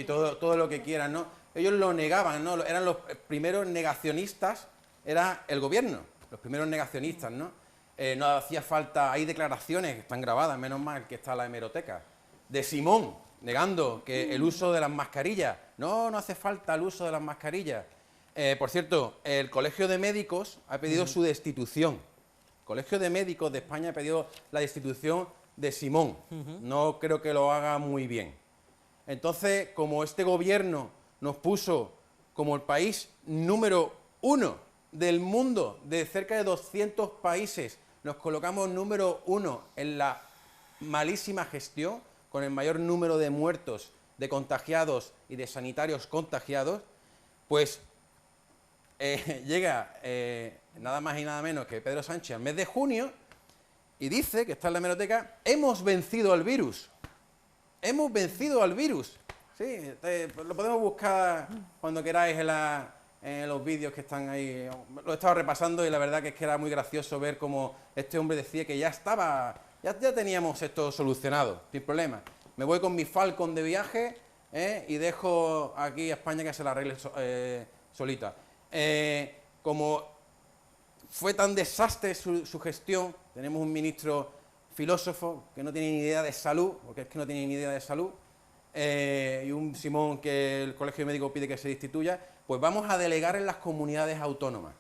[SPEAKER 2] todo lo que quieran, ¿no? Ellos lo negaban, ¿no? Eran los primeros negacionistas, era el gobierno, los primeros negacionistas, ¿no? No hacía falta, hay declaraciones que están grabadas, menos mal que está la hemeroteca, de Simón, negando que el uso de las mascarillas, no hace falta el uso de las mascarillas. Por cierto, el Colegio de Médicos ha pedido su destitución. El Colegio de Médicos de España ha pedido la destitución de Simón. No creo que lo haga muy bien. Entonces, como este gobierno nos puso como el país número 1 del mundo, de cerca de 200 países, nos colocamos número 1 en la malísima gestión, con el mayor número de muertos de contagiados y de sanitarios contagiados, pues llega nada más y nada menos que Pedro Sánchez al mes de junio y dice, que está en la hemeroteca, hemos vencido al virus. Hemos vencido al virus. Sí, lo podemos buscar cuando queráis en los vídeos que están ahí. Lo he estado repasando y la verdad que es que era muy gracioso ver cómo este hombre decía que ya teníamos esto solucionado, sin problema. Me voy con mi Falcon de viaje y dejo aquí a España que se la arregle solita. Como fue tan desastre su gestión, tenemos un ministro filósofo que no tiene ni idea de salud, porque es que no tiene ni idea de salud, y un Simón que el Colegio Médico pide que se destituya, pues vamos a delegar en las comunidades autónomas.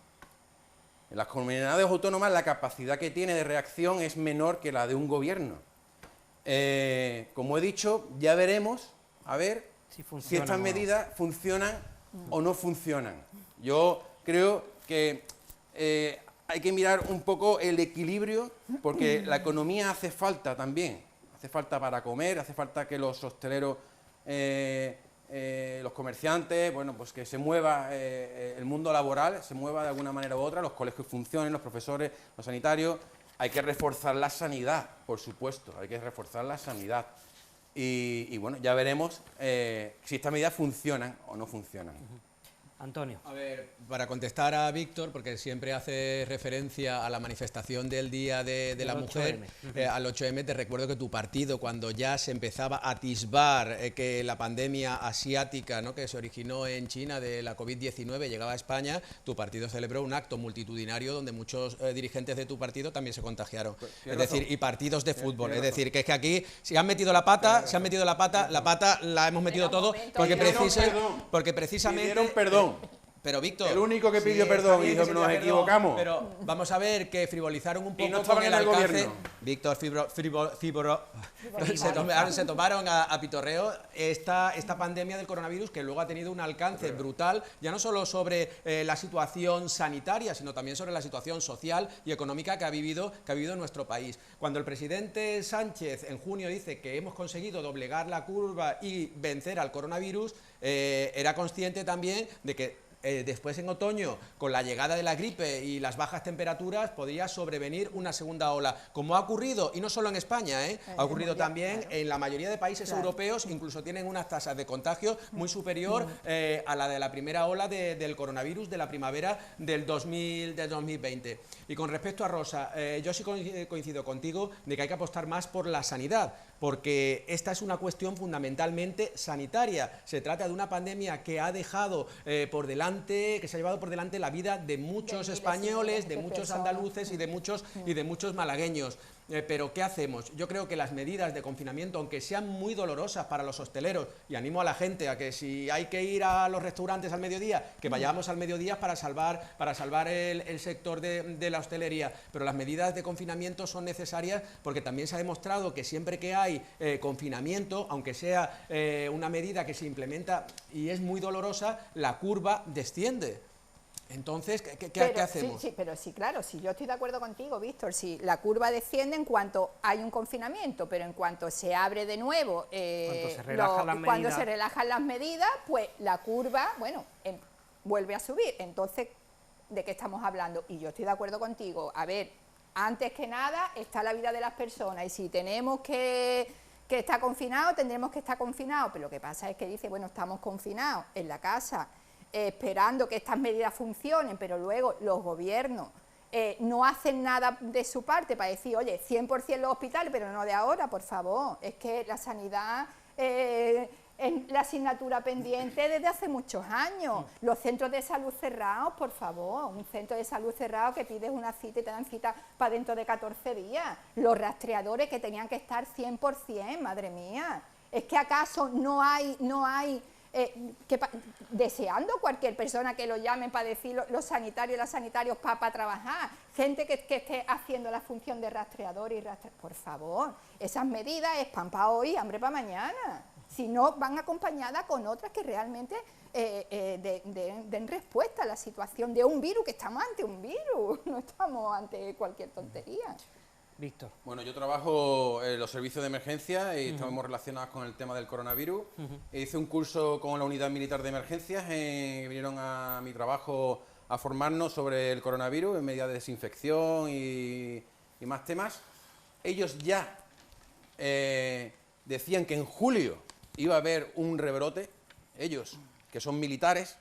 [SPEAKER 2] En las comunidades autónomas la capacidad que tiene de reacción es menor que la de un gobierno. Como he dicho, ya veremos, a ver si estas medidas funcionan o no funcionan. Yo creo que hay que mirar un poco el equilibrio, porque la economía hace falta también. Hace falta para comer, hace falta que los hosteleros, los comerciantes, bueno, pues que se mueva el mundo laboral, se mueva de alguna manera u otra, los colegios funcionen, los profesores, los sanitarios. Hay que reforzar la sanidad, por supuesto, hay que reforzar la sanidad. Y bueno, ya veremos si estas medidas funcionan o no funcionan.
[SPEAKER 1] Antonio.
[SPEAKER 4] A ver, para contestar a Víctor, porque siempre hace referencia a la manifestación del Día de la Mujer, al 8M, te recuerdo que tu partido, cuando ya se empezaba a atisbar que la pandemia asiática, ¿no?, que se originó en China de la COVID-19 llegaba a España, tu partido celebró un acto multitudinario donde muchos dirigentes de tu partido también se contagiaron. Es decir, y partidos de fútbol. Es decir, que es que aquí si han metido la pata, la pata la hemos metido todo porque precisamente...
[SPEAKER 2] Pidieron perdón.
[SPEAKER 4] Pero Víctor...
[SPEAKER 2] El único que pidió perdón y dijo que nos equivocamos.
[SPEAKER 4] Pero vamos a ver que frivolizaron un poco
[SPEAKER 2] no
[SPEAKER 4] con el alcance...
[SPEAKER 2] gobierno.
[SPEAKER 4] Víctor, se tomaron a pitorreo esta pandemia del coronavirus, que luego ha tenido un alcance brutal, ya no solo sobre la situación sanitaria, sino también sobre la situación social y económica que ha vivido nuestro país. Cuando el presidente Sánchez en junio dice que hemos conseguido doblegar la curva y vencer al coronavirus, era consciente también de que después en otoño, con la llegada de la gripe y las bajas temperaturas, podría sobrevenir una segunda ola, como ha ocurrido, y no solo en España, ha ocurrido también en la mayoría de países europeos, incluso tienen unas tasas de contagio muy superior a la de la primera ola del coronavirus de la primavera del 2020. Y con respecto a Rosa, yo sí coincido contigo de que hay que apostar más por la sanidad, porque esta es una cuestión fundamentalmente sanitaria. Se trata de una pandemia que ha dejado por delante, que se ha llevado por delante la vida de muchos españoles, de muchos andaluces y de muchos malagueños. Pero ¿qué hacemos? Yo creo que las medidas de confinamiento, aunque sean muy dolorosas para los hosteleros, y animo a la gente a que si hay que ir a los restaurantes al mediodía, que vayamos al mediodía para salvar el sector de la hostelería, pero las medidas de confinamiento son necesarias porque también se ha demostrado que siempre que hay confinamiento, aunque sea una medida que se implementa y es muy dolorosa, la curva desciende. Entonces, ¿qué hacemos?
[SPEAKER 3] Sí, pero sí, claro, sí, yo estoy de acuerdo contigo, Víctor, sí, la curva desciende en cuanto hay un confinamiento, pero en cuanto se abre de nuevo, cuando se relajan las medidas, pues la curva, bueno, vuelve a subir. Entonces, ¿de qué estamos hablando? Y yo estoy de acuerdo contigo. A ver, antes que nada está la vida de las personas, y si tenemos que estar confinados, tendremos que estar confinados, pero lo que pasa es que dice, bueno, estamos confinados en la casa, esperando que estas medidas funcionen, pero luego los gobiernos no hacen nada de su parte para decir, oye, 100% los hospitales, pero no de ahora, por favor. Es que la sanidad es la asignatura pendiente desde hace muchos años. Los centros de salud cerrados, por favor, un centro de salud cerrado que pides una cita y te dan cita para dentro de 14 días. Los rastreadores que tenían que estar 100%, madre mía. ¿Es que acaso no hay deseando cualquier persona que lo llamen para decir los sanitarios y las sanitarios para trabajar, gente que esté haciendo la función de rastreador por favor, esas medidas es pan para hoy, hambre para mañana, si no van acompañadas con otras que realmente den respuesta a la situación de un virus, que estamos ante un virus, no estamos ante cualquier tontería.
[SPEAKER 1] Víctor.
[SPEAKER 2] Bueno, yo trabajo en los servicios de emergencia y estamos relacionados con el tema del coronavirus. Hice un curso con la Unidad Militar de Emergencias, vinieron a mi trabajo a formarnos sobre el coronavirus en medidas de desinfección y más temas. Ellos ya decían que en julio iba a haber un rebrote, ellos, que son militares.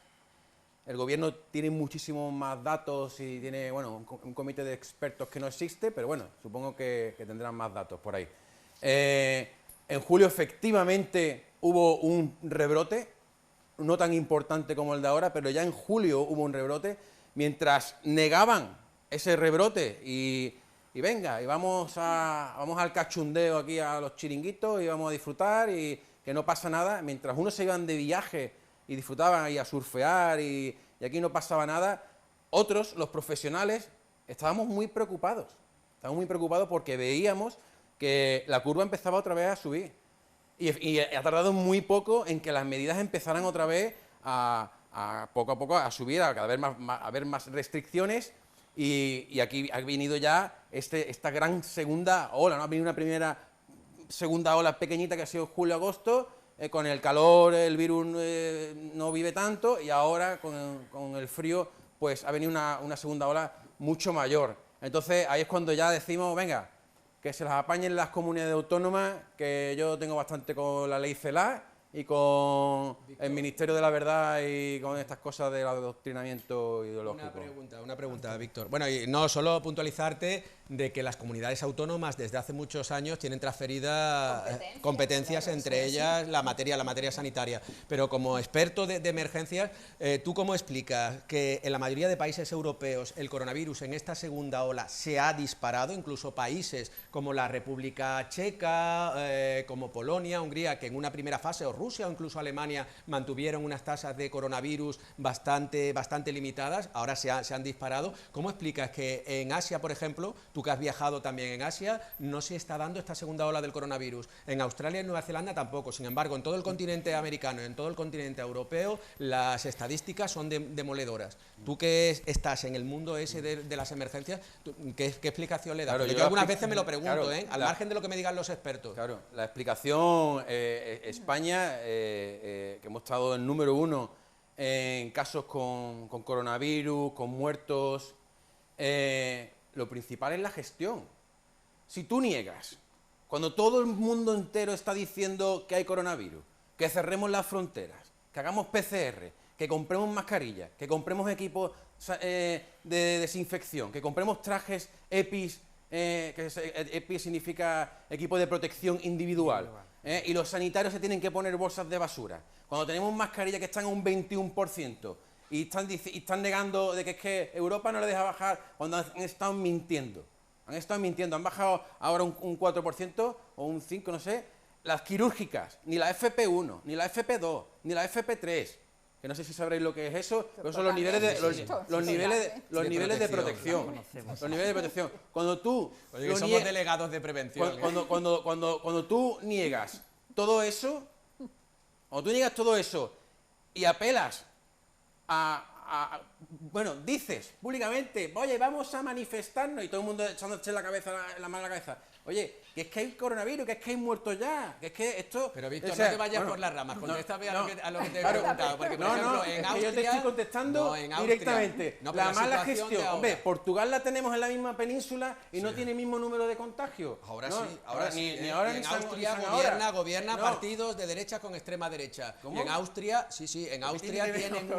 [SPEAKER 2] El gobierno tiene muchísimos más datos y tiene, bueno, un comité de expertos que no existe, pero bueno, supongo que tendrán más datos por ahí. En julio efectivamente hubo un rebrote, no tan importante como el de ahora, pero ya en julio hubo un rebrote, mientras negaban ese rebrote y venga, y vamos al cachundeo aquí a los chiringuitos y vamos a disfrutar y que no pasa nada, mientras unos se iban de viaje y disfrutaban y a surfear y aquí no pasaba nada, otros, los profesionales, estábamos muy preocupados porque veíamos que la curva empezaba otra vez a subir y ha tardado muy poco en que las medidas empezaran otra vez poco a poco a subir, a cada vez a haber más restricciones y aquí ha venido ya esta gran segunda ola, ¿no? Ha venido una primera segunda ola pequeñita que ha sido julio-agosto. Con el calor el virus no vive tanto y ahora con el frío pues ha venido una segunda ola mucho mayor. Entonces ahí es cuando ya decimos, venga, que se las apañen las comunidades autónomas, que yo tengo bastante con la ley CELA y con el Ministerio de la Verdad y con estas cosas del adoctrinamiento ideológico.
[SPEAKER 4] Una pregunta, Víctor. Bueno, y no solo puntualizarte de que las comunidades autónomas desde hace muchos años tienen transferidas competencias, claro, entre ellas la materia sanitaria. Pero como experto de emergencias, ¿tú cómo explicas que en la mayoría de países europeos el coronavirus en esta segunda ola se ha disparado, incluso países como la República Checa, como Polonia, Hungría, que en una primera fase, o Rusia o incluso Alemania, mantuvieron unas tasas de coronavirus bastante limitadas, ahora se han disparado? ¿Cómo explicas que en Asia, por ejemplo, tú que has viajado también en Asia, no se está dando esta segunda ola del coronavirus? En Australia y Nueva Zelanda tampoco. Sin embargo, en todo el continente americano y en todo el continente europeo, las estadísticas son demoledoras. Tú que estás en el mundo ese de las emergencias, ¿qué explicación le das?
[SPEAKER 2] Claro,
[SPEAKER 4] yo algunas veces me lo pregunto,
[SPEAKER 2] claro,
[SPEAKER 4] al margen de lo que me digan los expertos.
[SPEAKER 2] Claro, la explicación, España, que hemos estado en número 1 en casos con coronavirus, con muertos, lo principal es la gestión. Si tú niegas, cuando todo el mundo entero está diciendo que hay coronavirus, que cerremos las fronteras, que hagamos PCR, que compremos mascarillas, que compremos equipos de desinfección, que compremos trajes EPIs, EPI significa equipo de protección individual, y los sanitarios se tienen que poner bolsas de basura. Cuando tenemos mascarillas que están a un 21%, y están negando de que es que Europa no le deja bajar, cuando han estado mintiendo. Han bajado ahora un 4% o un 5%, no sé. Las quirúrgicas, ni la FP1, ni la FP2, ni la FP3, que no sé si sabréis lo que es eso, pero son los niveles de protección. Los niveles de protección. Cuando tú...
[SPEAKER 4] somos delegados de prevención.
[SPEAKER 2] Cuando tú niegas todo eso, y apelas bueno, dices públicamente, oye, vamos a manifestarnos, y todo el mundo echándose la mano a la cabeza, oye, que es que hay coronavirus, que es que hay muertos ya, que es que esto...
[SPEAKER 4] Pero Víctor, no te vayas por las ramas, contéstame a lo que te he preguntado, porque por ejemplo, en Austria...
[SPEAKER 2] yo te estoy contestando directamente. La mala gestión, hombre, Portugal la tenemos en la misma península y no tiene el mismo número de contagios.
[SPEAKER 4] Ahora sí,
[SPEAKER 2] ni ahora
[SPEAKER 4] en
[SPEAKER 2] ni
[SPEAKER 4] Austria gobierna partidos de derecha con extrema derecha.
[SPEAKER 2] ¿Cómo?
[SPEAKER 4] Y en Austria, en Austria tienen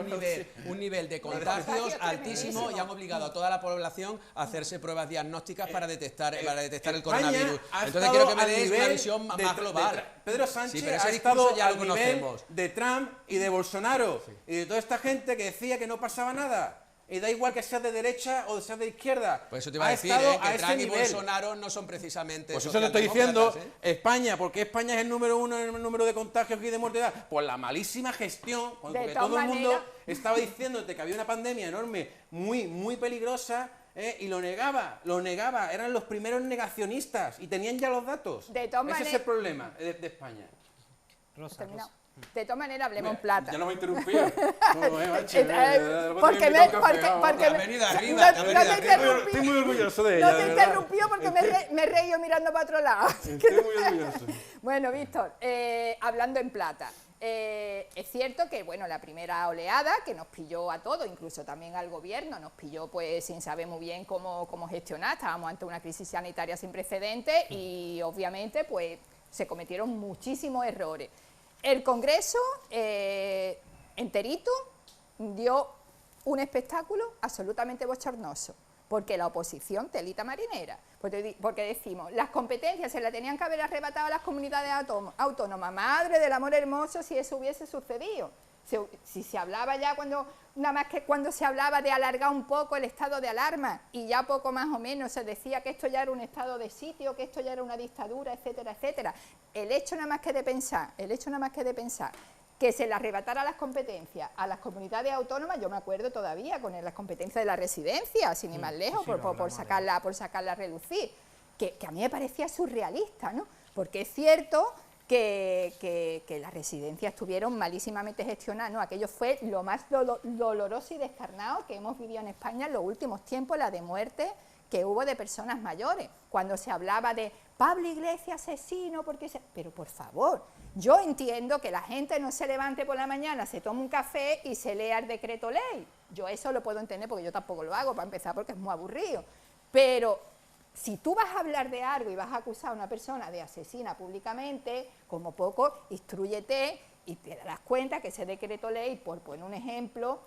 [SPEAKER 4] un nivel de contagios altísimo y han obligado a toda la población a hacerse pruebas diagnósticas para detectar el coronavirus. Entonces quiero que me des una visión más global.
[SPEAKER 2] Pedro Sánchez
[SPEAKER 4] pero
[SPEAKER 2] ha estado
[SPEAKER 4] ya
[SPEAKER 2] al
[SPEAKER 4] lo
[SPEAKER 2] nivel
[SPEAKER 4] conocemos.
[SPEAKER 2] de Trump y de Bolsonaro y de toda esta gente que decía que no pasaba nada. Y da igual que seas de derecha o seas de izquierda.
[SPEAKER 4] Pues eso te iba a decir, que Trump y Bolsonaro no son precisamente...
[SPEAKER 2] Pues eso te estoy diciendo, España, porque España es el número 1 en el número de contagios y de mortalidad. Por la malísima gestión, porque todo el mundo estaba diciéndote que había una pandemia enorme, muy peligrosa, y lo negaba, eran los primeros negacionistas y tenían ya los datos.
[SPEAKER 3] De todas
[SPEAKER 2] Ese es el problema de España.
[SPEAKER 1] Rosa.
[SPEAKER 3] De todas maneras, hablemos en plata.
[SPEAKER 2] Ya no me ha interrumpido.
[SPEAKER 3] Porque me...
[SPEAKER 4] Te has venido arriba, te has venido arriba.
[SPEAKER 2] Estoy muy orgulloso de ella.
[SPEAKER 3] No te interrumpió porque me he reído mirando para otro lado.
[SPEAKER 2] Estoy muy orgulloso.
[SPEAKER 3] Bueno, Víctor, hablando en plata, es cierto que, bueno, la primera oleada que nos pilló a todos, incluso también al gobierno, nos pilló pues sin saber muy bien cómo gestionar, estábamos ante una crisis sanitaria sin precedentes y obviamente pues se cometieron muchísimos errores. El Congreso enterito dio un espectáculo absolutamente bochornoso, porque la oposición, telita marinera, porque decimos, las competencias se las tenían que haber arrebatado a las comunidades autónomas, madre del amor hermoso si eso hubiese sucedido. Si se hablaba ya nada más que cuando se hablaba de alargar un poco el estado de alarma y ya poco más o menos se decía que esto ya era un estado de sitio, que esto ya era una dictadura, etcétera, etcétera. El hecho nada más que de pensar que se le arrebatara las competencias a las comunidades autónomas, yo me acuerdo todavía con las competencias de la residencia, sin ir más lejos, por sacarla a relucir, que a mí me parecía surrealista, ¿no? Porque es cierto que las residencias estuvieron malísimamente gestionadas, ¿no? Aquello fue lo más doloroso y descarnado que hemos vivido en España en los últimos tiempos, la de muerte que hubo de personas mayores, cuando se hablaba de Pablo Iglesias asesino, pero por favor, yo entiendo que la gente no se levante por la mañana, se tome un café y se lea el decreto ley, yo eso lo puedo entender porque yo tampoco lo hago, para empezar, porque es muy aburrido, pero si tú vas a hablar de algo y vas a acusar a una persona de asesina públicamente, como poco, instrúyete y te darás cuenta que ese decreto ley, por poner un ejemplo,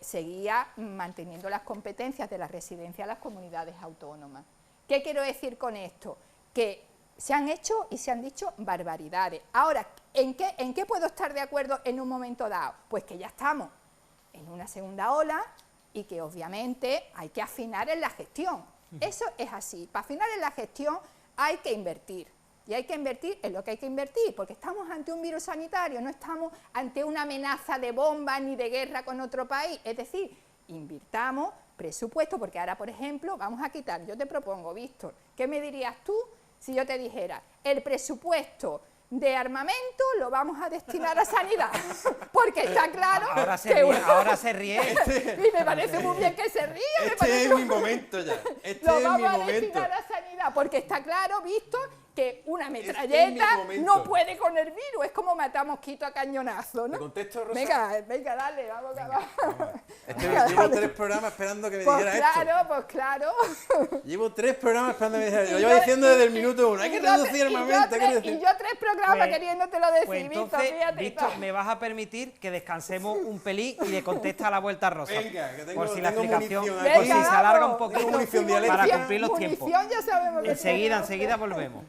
[SPEAKER 3] seguía manteniendo las competencias de la residencia a las comunidades autónomas. ¿Qué quiero decir con esto? Que se han hecho y se han dicho barbaridades. Ahora, ¿en qué puedo estar de acuerdo en un momento dado? Pues que ya estamos en una segunda ola y que obviamente hay que afinar en la gestión. Eso es así. Para afinar en la gestión hay que invertir. Y hay que invertir en lo que hay que invertir, porque estamos ante un virus sanitario, no estamos ante una amenaza de bomba ni de guerra con otro país. Es decir, invirtamos presupuesto, porque ahora, por ejemplo, vamos a quitar, yo te propongo, Víctor, ¿qué me dirías tú si yo te dijera el presupuesto de armamento lo vamos a destinar a sanidad? Porque está claro
[SPEAKER 1] ahora se ríe.
[SPEAKER 3] Y me parece muy bien que se ría.
[SPEAKER 2] Este es mi momento ya.
[SPEAKER 3] Lo vamos a destinar a sanidad, porque está claro, Víctor, que una metralleta no puede con el virus, es como matar mosquito a cañonazo, ¿no?
[SPEAKER 2] ¿Te contesto, Rosa?
[SPEAKER 3] Venga, dale, vamos.
[SPEAKER 2] Llevo 3 programas esperando que me dijera esto.
[SPEAKER 3] Pues claro.
[SPEAKER 2] Llevo 3 programas esperando que me dijera esto. Lo llevo diciendo desde el minuto 1, hay que reducir armamento.
[SPEAKER 3] Y yo 3 programas queriéndotelo decir,
[SPEAKER 1] pues
[SPEAKER 3] Víctor,
[SPEAKER 1] entonces,
[SPEAKER 3] fíjate.
[SPEAKER 1] Víctor, me vas a permitir que descansemos un pelín y le contesta a la vuelta a Rosa.
[SPEAKER 2] Venga, que tengo,
[SPEAKER 1] por si la
[SPEAKER 2] tengo
[SPEAKER 1] explicación,
[SPEAKER 2] munición
[SPEAKER 1] por si
[SPEAKER 3] aquí.
[SPEAKER 1] se alarga un
[SPEAKER 3] Venga,
[SPEAKER 1] poquito
[SPEAKER 2] munición
[SPEAKER 1] para cumplir los tiempos.
[SPEAKER 3] Ya sabemos que
[SPEAKER 1] Enseguida volvemos.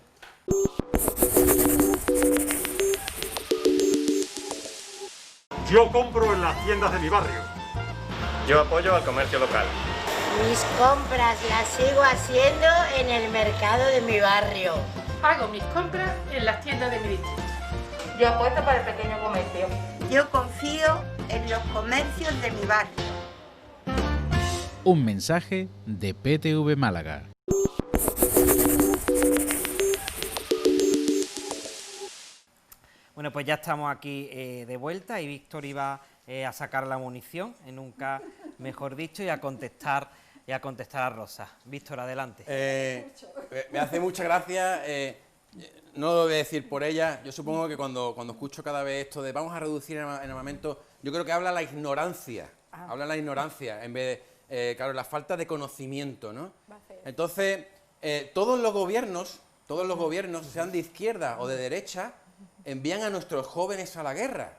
[SPEAKER 5] Yo compro en las tiendas de mi barrio.
[SPEAKER 6] Yo apoyo al comercio local.
[SPEAKER 7] Mis compras las sigo haciendo en el mercado de mi barrio.
[SPEAKER 8] Hago mis compras en las tiendas de mi distrito.
[SPEAKER 7] Yo apuesto para el pequeño comercio.
[SPEAKER 9] Yo confío en los comercios de mi barrio.
[SPEAKER 10] Un mensaje de PTV Málaga.
[SPEAKER 1] Bueno, pues ya estamos aquí de vuelta y Víctor iba a sacar la munición, nunca mejor dicho, y a contestar a Rosa. Víctor, adelante.
[SPEAKER 2] Me hace mucha gracia, no lo voy a decir por ella, yo supongo que cuando escucho cada vez esto de vamos a reducir en armamento, yo creo que habla la ignorancia, en vez de, claro, la falta de conocimiento, ¿no? Entonces, todos los gobiernos, sean de izquierda o de derecha, envían a nuestros jóvenes a la guerra.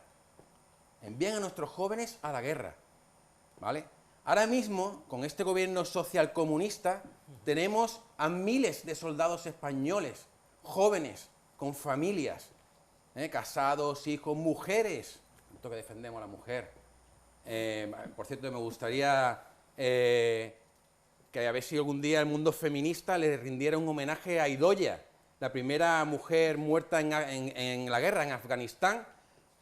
[SPEAKER 2] ¿Vale? Ahora mismo, con este gobierno socialcomunista, tenemos a miles de soldados españoles, jóvenes, con familias, casados, hijos, mujeres. Tanto que defendemos a la mujer. Por cierto, me gustaría que a ver si algún día el mundo feminista le rindiera un homenaje a Idoia, la primera mujer muerta en la guerra, en Afganistán,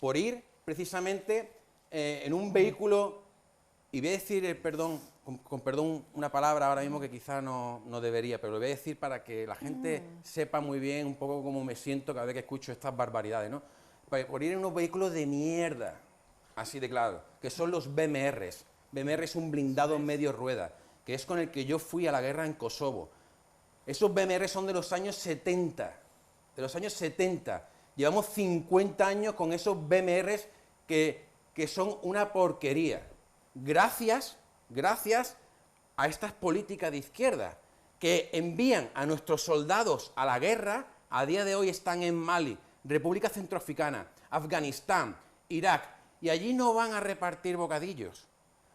[SPEAKER 2] por ir precisamente en un vehículo, y voy a decir, con perdón, una palabra ahora mismo que quizá no debería, pero lo voy a decir para que la gente sepa muy bien un poco cómo me siento cada vez que escucho estas barbaridades, ¿no? por ir en unos vehículos de mierda, así de claro, que son los BMRs. BMR es un blindado medio rueda, que es con el que yo fui a la guerra en Kosovo. Esos BMR son de los años 70, de los años 70. Llevamos 50 años con esos BMRs que son una porquería. Gracias a estas políticas de izquierda, que envían a nuestros soldados a la guerra. A día de hoy están en Mali, República Centroafricana, Afganistán, Irak, y allí no van a repartir bocadillos.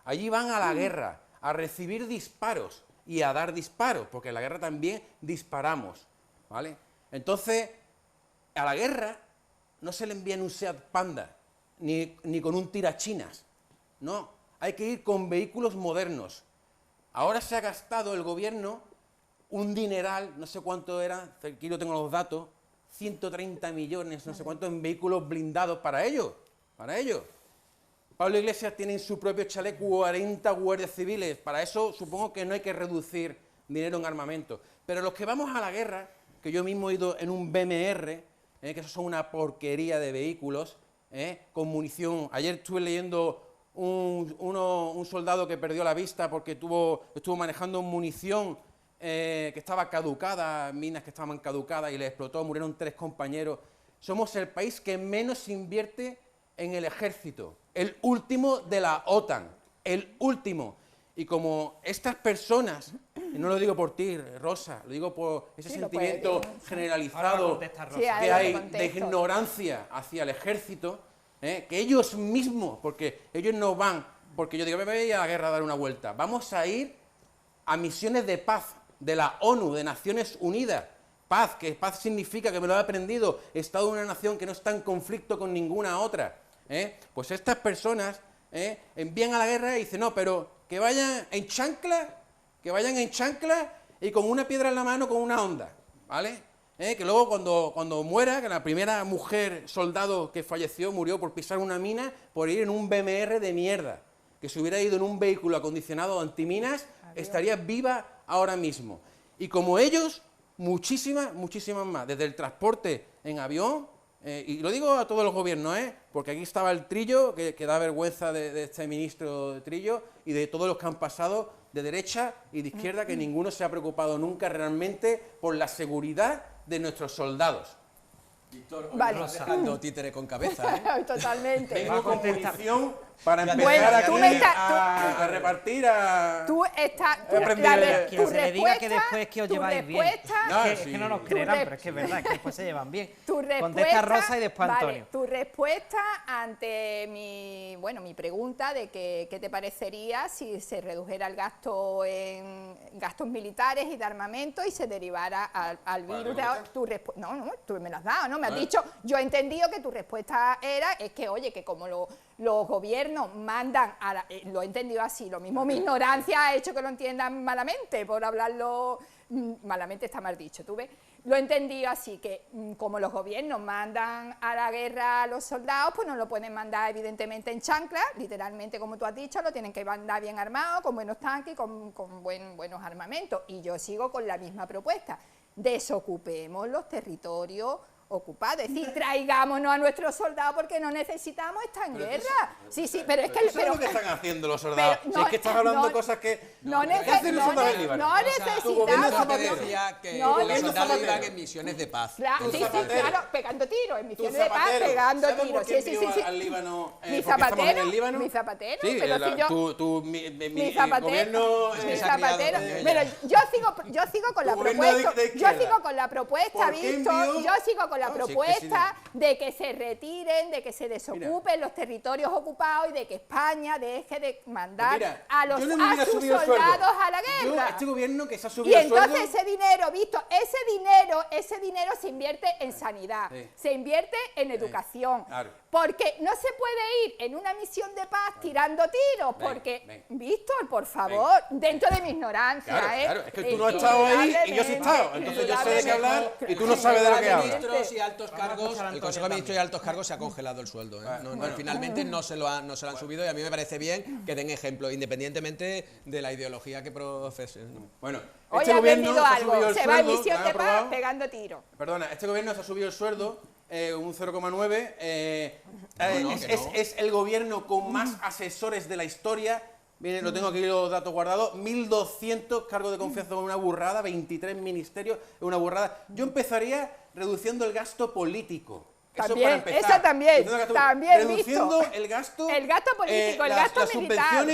[SPEAKER 2] Allí van a la guerra, a recibir disparos y a dar disparos, porque en la guerra también disparamos, ¿vale? Entonces, a la guerra no se le envía en un Seat Panda, ni con un tirachinas, no, hay que ir con vehículos modernos. Ahora se ha gastado el gobierno un dineral, no sé cuánto era, aquí lo tengo los datos, 130 millones, no sé cuánto, en vehículos blindados para ellos, Pablo Iglesias tiene en su propio chalet 40 guardias civiles, para eso supongo que no hay que reducir dinero en armamento. Pero los que vamos a la guerra, que yo mismo he ido en un BMR, que esos son una porquería de vehículos, con munición. Ayer estuve leyendo un soldado que perdió la vista porque estuvo manejando munición que estaba caducada, minas que estaban caducadas y le explotó, murieron 3 compañeros. Somos el país que menos invierte en el ejército, el último de la OTAN, el último. Y como estas personas, y no lo digo por ti, Rosa, lo digo por ese sentimiento generalizado que hay de ignorancia hacia el ejército, que ellos mismos, porque ellos no van, porque yo digo, me voy a la guerra a dar una vuelta, vamos a ir a misiones de paz de la ONU, de Naciones Unidas. Paz, que paz significa, que me lo he aprendido, Estado de una nación que no está en conflicto con ninguna otra. Pues estas personas envían a la guerra y dicen, no, pero que vayan en chancla y con una piedra en la mano, con una onda, ¿vale? Que luego cuando muera, que la primera mujer soldado que falleció murió por pisar una mina, por ir en un BMR de mierda, que si hubiera ido en un vehículo acondicionado antiminas, estaría viva ahora mismo. Y como ellos, muchísimas más, desde el transporte en avión, y lo digo a todos los gobiernos, porque aquí estaba el Trillo, que da vergüenza de este ministro de Trillo, y de todos los que han pasado de derecha y de izquierda, que ninguno se ha preocupado nunca realmente por la seguridad de nuestros soldados.
[SPEAKER 4] Víctor, vale. Dejando títere con cabeza,
[SPEAKER 3] Totalmente.
[SPEAKER 2] Vengo con munición para empezar aquí a repartir a...
[SPEAKER 3] Tú estás...
[SPEAKER 1] Quien se le diga que después que os lleváis bien. Es que no nos creerán, pero es que es verdad, que después se llevan bien. Contesta Rosa y después Antonio.
[SPEAKER 3] Tu respuesta ante mi pregunta de que qué te parecería si se redujera el gasto en gastos militares y de armamento y se derivara al virus. No, tú me lo has dado, ¿no? Me has dicho, yo he entendido que tu respuesta es que, oye, que como los gobiernos mandan, lo he entendido así, lo mismo mi ignorancia ha hecho que lo entiendan malamente, por hablarlo malamente está mal dicho, ¿tú ves? Lo he entendido así, que como los gobiernos mandan a la guerra a los soldados, pues no lo pueden mandar evidentemente en chancla, literalmente como tú has dicho, lo tienen que mandar bien armado, con buenos tanques, con buenos armamentos, y yo sigo con la misma propuesta, desocupemos los territorios ocupados, es decir, traigámonos a nuestros soldados porque no necesitamos estar en guerra. Sí, pero es que...
[SPEAKER 2] ¿Eso es lo que están haciendo los soldados? Si es que estás hablando de cosas que...
[SPEAKER 3] No necesitamos...
[SPEAKER 4] que los soldados iban en misiones de paz.
[SPEAKER 3] Claro, pegando tiros, en misiones de paz, pegando tiros. Sí.
[SPEAKER 2] al Líbano?
[SPEAKER 3] Mi zapatero, pero si yo... Mi zapatero. Pero yo sigo con la propuesta. Yo sigo con la propuesta, Víctor. Yo sigo con la propuesta de que se retiren, de que se desocupen los territorios ocupados y de que España deje de mandar a sus soldados a la guerra.
[SPEAKER 2] Este gobierno que se ha subido el
[SPEAKER 3] sueldo...
[SPEAKER 2] Y
[SPEAKER 3] entonces ese dinero se invierte en sanidad, se invierte en educación, porque no se puede ir en una misión de paz tirando tiros, porque, Víctor, por favor, dentro de mi ignorancia,
[SPEAKER 2] Claro, es que tú no has estado ahí y yo sí he estado, entonces yo sé de qué hablar y tú no sabes de lo que hablas.
[SPEAKER 4] Y altos cargos, el Consejo de Ministros y altos cargos se ha congelado el sueldo. Finalmente no se lo han subido y a mí me parece bien que den ejemplo, independientemente de la ideología que profesen.
[SPEAKER 2] Bueno,
[SPEAKER 3] hoy ha vendido algo, se va en misión de paz pegando tiros.
[SPEAKER 2] Perdona, este gobierno se ha subido el sueldo un 0,9. Es el gobierno con más asesores de la historia. Miren, lo tengo aquí los datos guardados. 1.200 cargos de confianza, una burrada. 23 ministerios, una burrada. Yo empezaría reduciendo el gasto político.
[SPEAKER 3] También, eso también,
[SPEAKER 2] reduciendo el gasto
[SPEAKER 3] político, el gasto militar.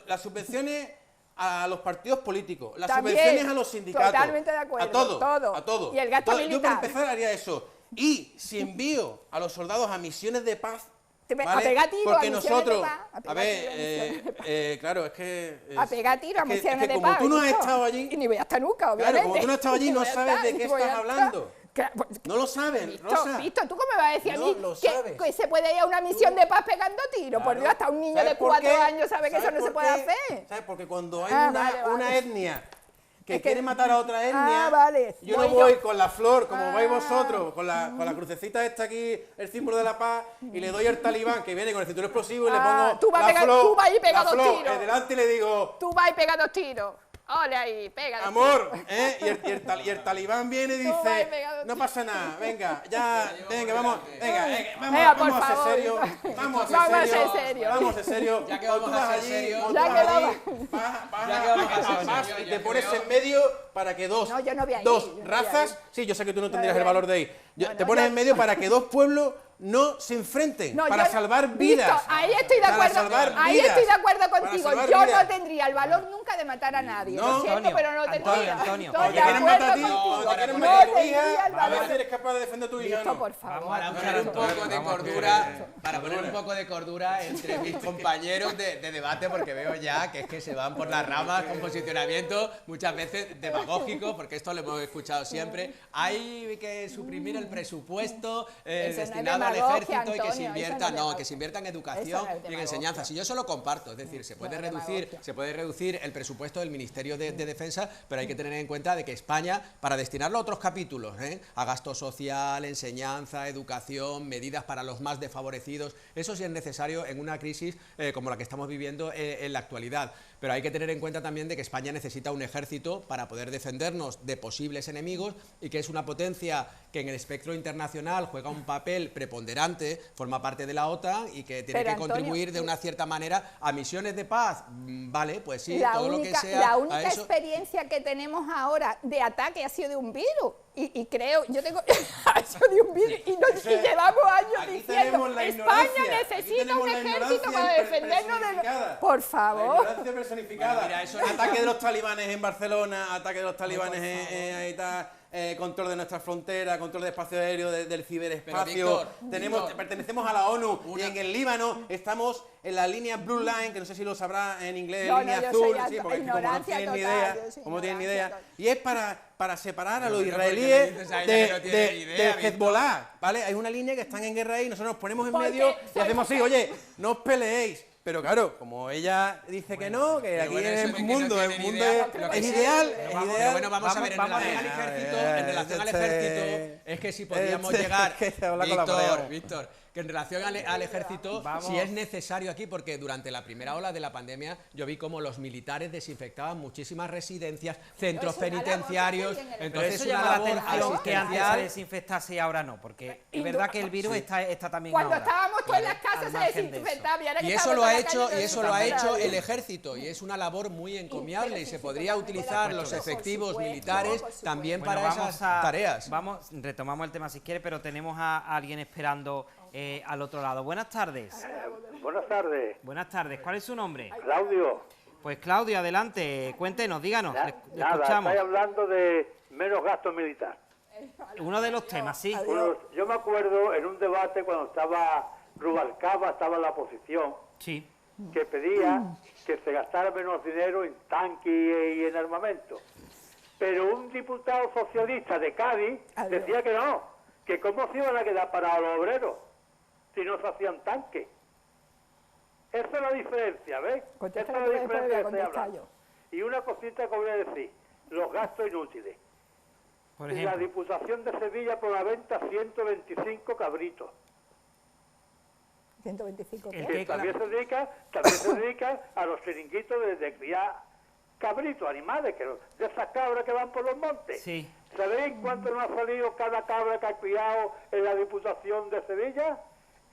[SPEAKER 2] Las subvenciones a los partidos políticos, las
[SPEAKER 3] también,
[SPEAKER 2] subvenciones a los sindicatos.
[SPEAKER 3] Totalmente de acuerdo.
[SPEAKER 2] A todo.
[SPEAKER 3] Y el gasto militar.
[SPEAKER 2] Yo para empezar haría eso. Y si envío a los soldados a misiones de paz, ¿vale?
[SPEAKER 3] A pegar tiro,
[SPEAKER 2] porque
[SPEAKER 3] a
[SPEAKER 2] nosotros,
[SPEAKER 3] a ver,
[SPEAKER 2] claro, es que...
[SPEAKER 3] a pegar tiro a misiones de paz.
[SPEAKER 2] Como tú no has estado allí...
[SPEAKER 3] Y ni voy a estar nunca, obviamente.
[SPEAKER 2] Claro, como tú no has estado allí, no sabes de qué estás hablando. No lo sabes, Rosa.
[SPEAKER 3] Visto, ¿tú cómo me vas a decir a mí
[SPEAKER 2] que
[SPEAKER 3] se puede ir a una misión de paz pegando tiros? Por Dios, hasta un niño de 4 años sabe que eso no se puede hacer.
[SPEAKER 2] ¿Sabes? Porque cuando hay una etnia que quiere matar a otra etnia, yo
[SPEAKER 3] voy
[SPEAKER 2] no voy con la flor, como vais vosotros, con la crucecita esta aquí, el símbolo de la paz, y le doy al talibán que viene con el cinturón explosivo y le pongo
[SPEAKER 3] tú vas y pegas 2 tiros.
[SPEAKER 2] Delante y le digo...
[SPEAKER 3] Tú vas y pegas 2 tiros. Ole ahí, pega.
[SPEAKER 2] Amor, y el talibán viene y dice, no pasa nada, venga, vamos a ser serios, vamos a ser serios,
[SPEAKER 4] ya que vamos a ser serios,
[SPEAKER 2] vas y te pones en medio para que dos razas, sí, yo sé que tú no tendrías el valor de ir, te pones en medio para que 2 pueblos no se enfrenten, para salvar vidas.
[SPEAKER 3] Ahí estoy de acuerdo contigo. Yo no tendría el valor nunca de matar a nadie. Lo siento, pero no lo tendría.
[SPEAKER 1] Antonio,
[SPEAKER 2] te quieren matar a ti, te quieren matar a tu hija, a ver si eres capaz de defender a tu hija.
[SPEAKER 3] Listo, por favor.
[SPEAKER 4] Para poner un poco de cordura entre mis compañeros de debate, porque veo ya que es que se van por las ramas con posicionamientos muchas veces demagógicos, porque esto lo hemos escuchado siempre. Hay que suprimir el presupuesto destinado al ejército y que se invierta, que se invierta en educación y en enseñanza. Si yo eso lo comparto, es decir, se puede reducir el presupuesto del Ministerio de Defensa, pero hay que tener en cuenta de que España, para destinarlo a otros capítulos, a gasto social, enseñanza, educación, medidas para los más desfavorecidos, eso sí es necesario en una crisis como la que estamos viviendo en la actualidad. Pero hay que tener en cuenta también de que España necesita un ejército para poder defendernos de posibles enemigos y que es una potencia que en el espectro internacional juega un papel preponderante, forma parte de la OTAN y que tiene que contribuir de una cierta manera a misiones de paz. Vale, pues sí, todo lo que sea.
[SPEAKER 3] La única experiencia que tenemos ahora de ataque ha sido de un virus. Y creo, yo tengo ha sido de un virus y llevamos años diciendo España necesita un ejército para defendernos de los... Por favor.
[SPEAKER 2] La ignorancia personificada. Mira, ataque de los talibanes en Barcelona, ataque de los talibanes en control de nuestras fronteras, control de espacio aéreo, del ciberespacio. Pertenecemos a la ONU y en el Líbano estamos en la línea Blue Line, que no sé si lo sabrá en inglés, línea azul, sí, porque como no tienen ni idea, y es para separar a los israelíes de Hezbollah, ¿vale? Hay una línea que están en guerra ahí, nosotros nos ponemos en medio y hacemos así, oye, no os peleéis. Pero claro, como ella dice que no, que aquí en el mundo es ideal,
[SPEAKER 4] Pero bueno, vamos a ver, en relación al ejército, es que si podríamos llegar, Víctor, que en relación al ejército, si es necesario aquí, porque durante la primera ola de la pandemia yo vi como los militares desinfectaban muchísimas residencias, centros penitenciarios, entonces
[SPEAKER 1] eso llama la atención que antes se desinfectase y ahora no, porque es verdad que el virus está también
[SPEAKER 3] cuando
[SPEAKER 1] ahora.
[SPEAKER 3] Estábamos todos en las casas se desinfectaba
[SPEAKER 4] y eso lo ha hecho el ejército y es una labor muy encomiable y se podría utilizar los efectivos militares también para esas tareas.
[SPEAKER 1] Retomamos el tema si quiere, pero tenemos a alguien esperando al otro lado. Buenas tardes.
[SPEAKER 11] Buenas tardes.
[SPEAKER 1] Buenas tardes. ¿Cuál es su nombre?
[SPEAKER 11] Claudio.
[SPEAKER 1] Pues Claudio, adelante. Cuéntenos, díganos. Le
[SPEAKER 11] escuchamos. Estoy hablando de menos gasto militar.
[SPEAKER 1] Uno de los temas, sí.
[SPEAKER 11] Yo me acuerdo en un debate cuando estaba Rubalcaba, estaba en la oposición,
[SPEAKER 1] sí,
[SPEAKER 11] que pedía que se gastara menos dinero en tanques y en armamento. Pero un diputado socialista de Cádiz decía que no, que cómo se iban a quedar para los obreros si no se hacían tanques. Esa es la diferencia, ¿ves? Esa es la diferencia que estoy hablando. Y una cosita que voy a decir, los gastos inútiles.
[SPEAKER 1] Por ejemplo,
[SPEAKER 11] la Diputación de Sevilla por la venta 125 cabritos.
[SPEAKER 3] 125
[SPEAKER 11] que también se dedica a los chiringuitos de criar cabritos, animales, de esas cabras que van por los montes.
[SPEAKER 1] Sí.
[SPEAKER 11] ¿Sabéis cuánto nos ha salido cada cabra que ha criado en la Diputación de Sevilla?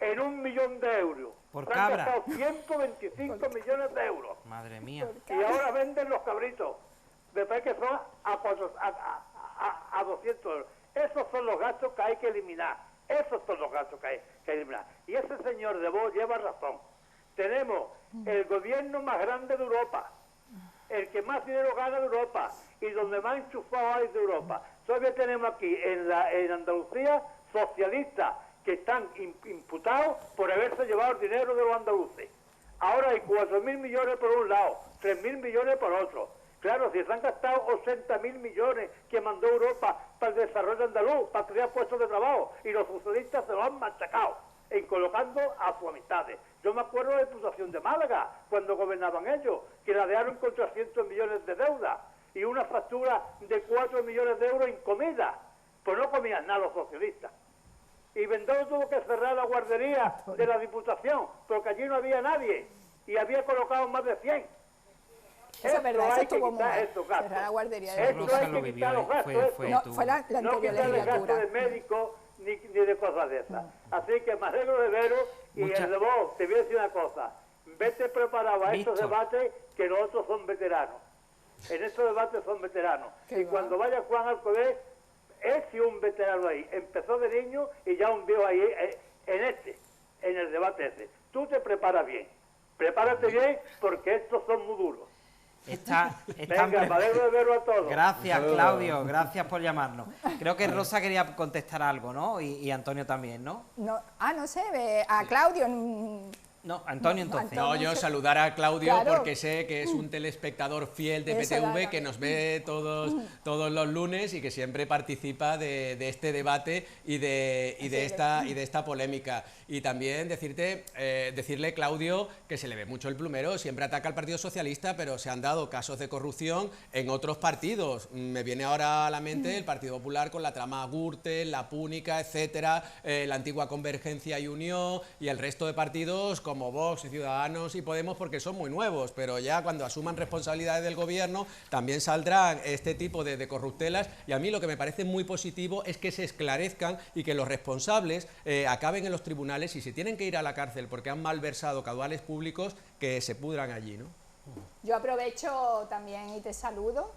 [SPEAKER 11] En 1 millón de euros.
[SPEAKER 1] ¿Por
[SPEAKER 11] Se han
[SPEAKER 1] cabra?
[SPEAKER 11] gastado 125 millones de euros.
[SPEAKER 1] Madre mía.
[SPEAKER 11] Y ahora venden los cabritos. Después que son a 200 euros. Esos son los gastos que hay que eliminar. Esos son los gastos que hay que eliminar. Y ese señor de Vox lleva razón. Tenemos el gobierno más grande de Europa, el que más dinero gana de Europa y donde más enchufados hay de Europa. Todavía tenemos aquí en Andalucía socialistas que están imputados por haberse llevado el dinero de los andaluces. Ahora hay 4.000 millones por un lado, 3.000 millones por otro. Claro, si se han gastado 80.000 millones que mandó Europa para el desarrollo andaluz, para crear puestos de trabajo, y los socialistas se lo han machacado en colocando a sus amistades. Yo me acuerdo de la Diputación de Málaga, cuando gobernaban ellos, que ladearon con 300 millones de deuda y una factura de 4 millones de euros en comida. Pues no comían nada los socialistas. Y Bendodo tuvo que cerrar la guardería de la Diputación, porque allí no había nadie, y había colocado más de 100.
[SPEAKER 3] Eso es verdad, eso estuvo muy mal.
[SPEAKER 11] Cerrar
[SPEAKER 3] la guardería de
[SPEAKER 11] Esto hay que quitar los gastos.
[SPEAKER 3] Fue la
[SPEAKER 11] No
[SPEAKER 3] anterior
[SPEAKER 11] quitarle
[SPEAKER 3] legislatura.
[SPEAKER 11] gastos de médicos ni de cosas de esas. Así que me alegro de veros y el de vos, te voy a decir una cosa. Vete preparado a estos debates, que los otros son veteranos. En estos debates son veteranos. Y cuando vaya Juan Alcover, él sí un veterano ahí. Empezó de niño y ya un viejo ahí en el debate ese. Tú te preparas bien. Prepárate bien porque estos son muy duros. Venga, me alegro de verlo a todos.
[SPEAKER 1] Gracias, Claudio, gracias por llamarnos. Creo que Rosa quería contestar algo, ¿no? Y Antonio también, ¿no?
[SPEAKER 3] No sé, a Claudio...
[SPEAKER 1] No, Antonio entonces.
[SPEAKER 4] No, yo saludar a Claudio
[SPEAKER 3] Claro.
[SPEAKER 4] porque sé que es un telespectador fiel de PTV que nos ve todos los lunes y que siempre participa de este debate y de esta polémica. Y también decirle, Claudio, que se le ve mucho el plumero, siempre ataca al Partido Socialista, pero se han dado casos de corrupción en otros partidos. Me viene ahora a la mente el Partido Popular con la trama Gürtel, la Púnica, etcétera, la antigua Convergencia y Unión y el resto de partidos como Vox y Ciudadanos y Podemos, porque son muy nuevos, pero ya cuando asuman responsabilidades del gobierno también saldrán este tipo de corruptelas, y a mí lo que me parece muy positivo es que se esclarezcan y que los responsables acaben en los tribunales, y si tienen que ir a la cárcel porque han malversado caudales públicos, que se pudran allí, ¿no?
[SPEAKER 3] Yo aprovecho también y te saludo.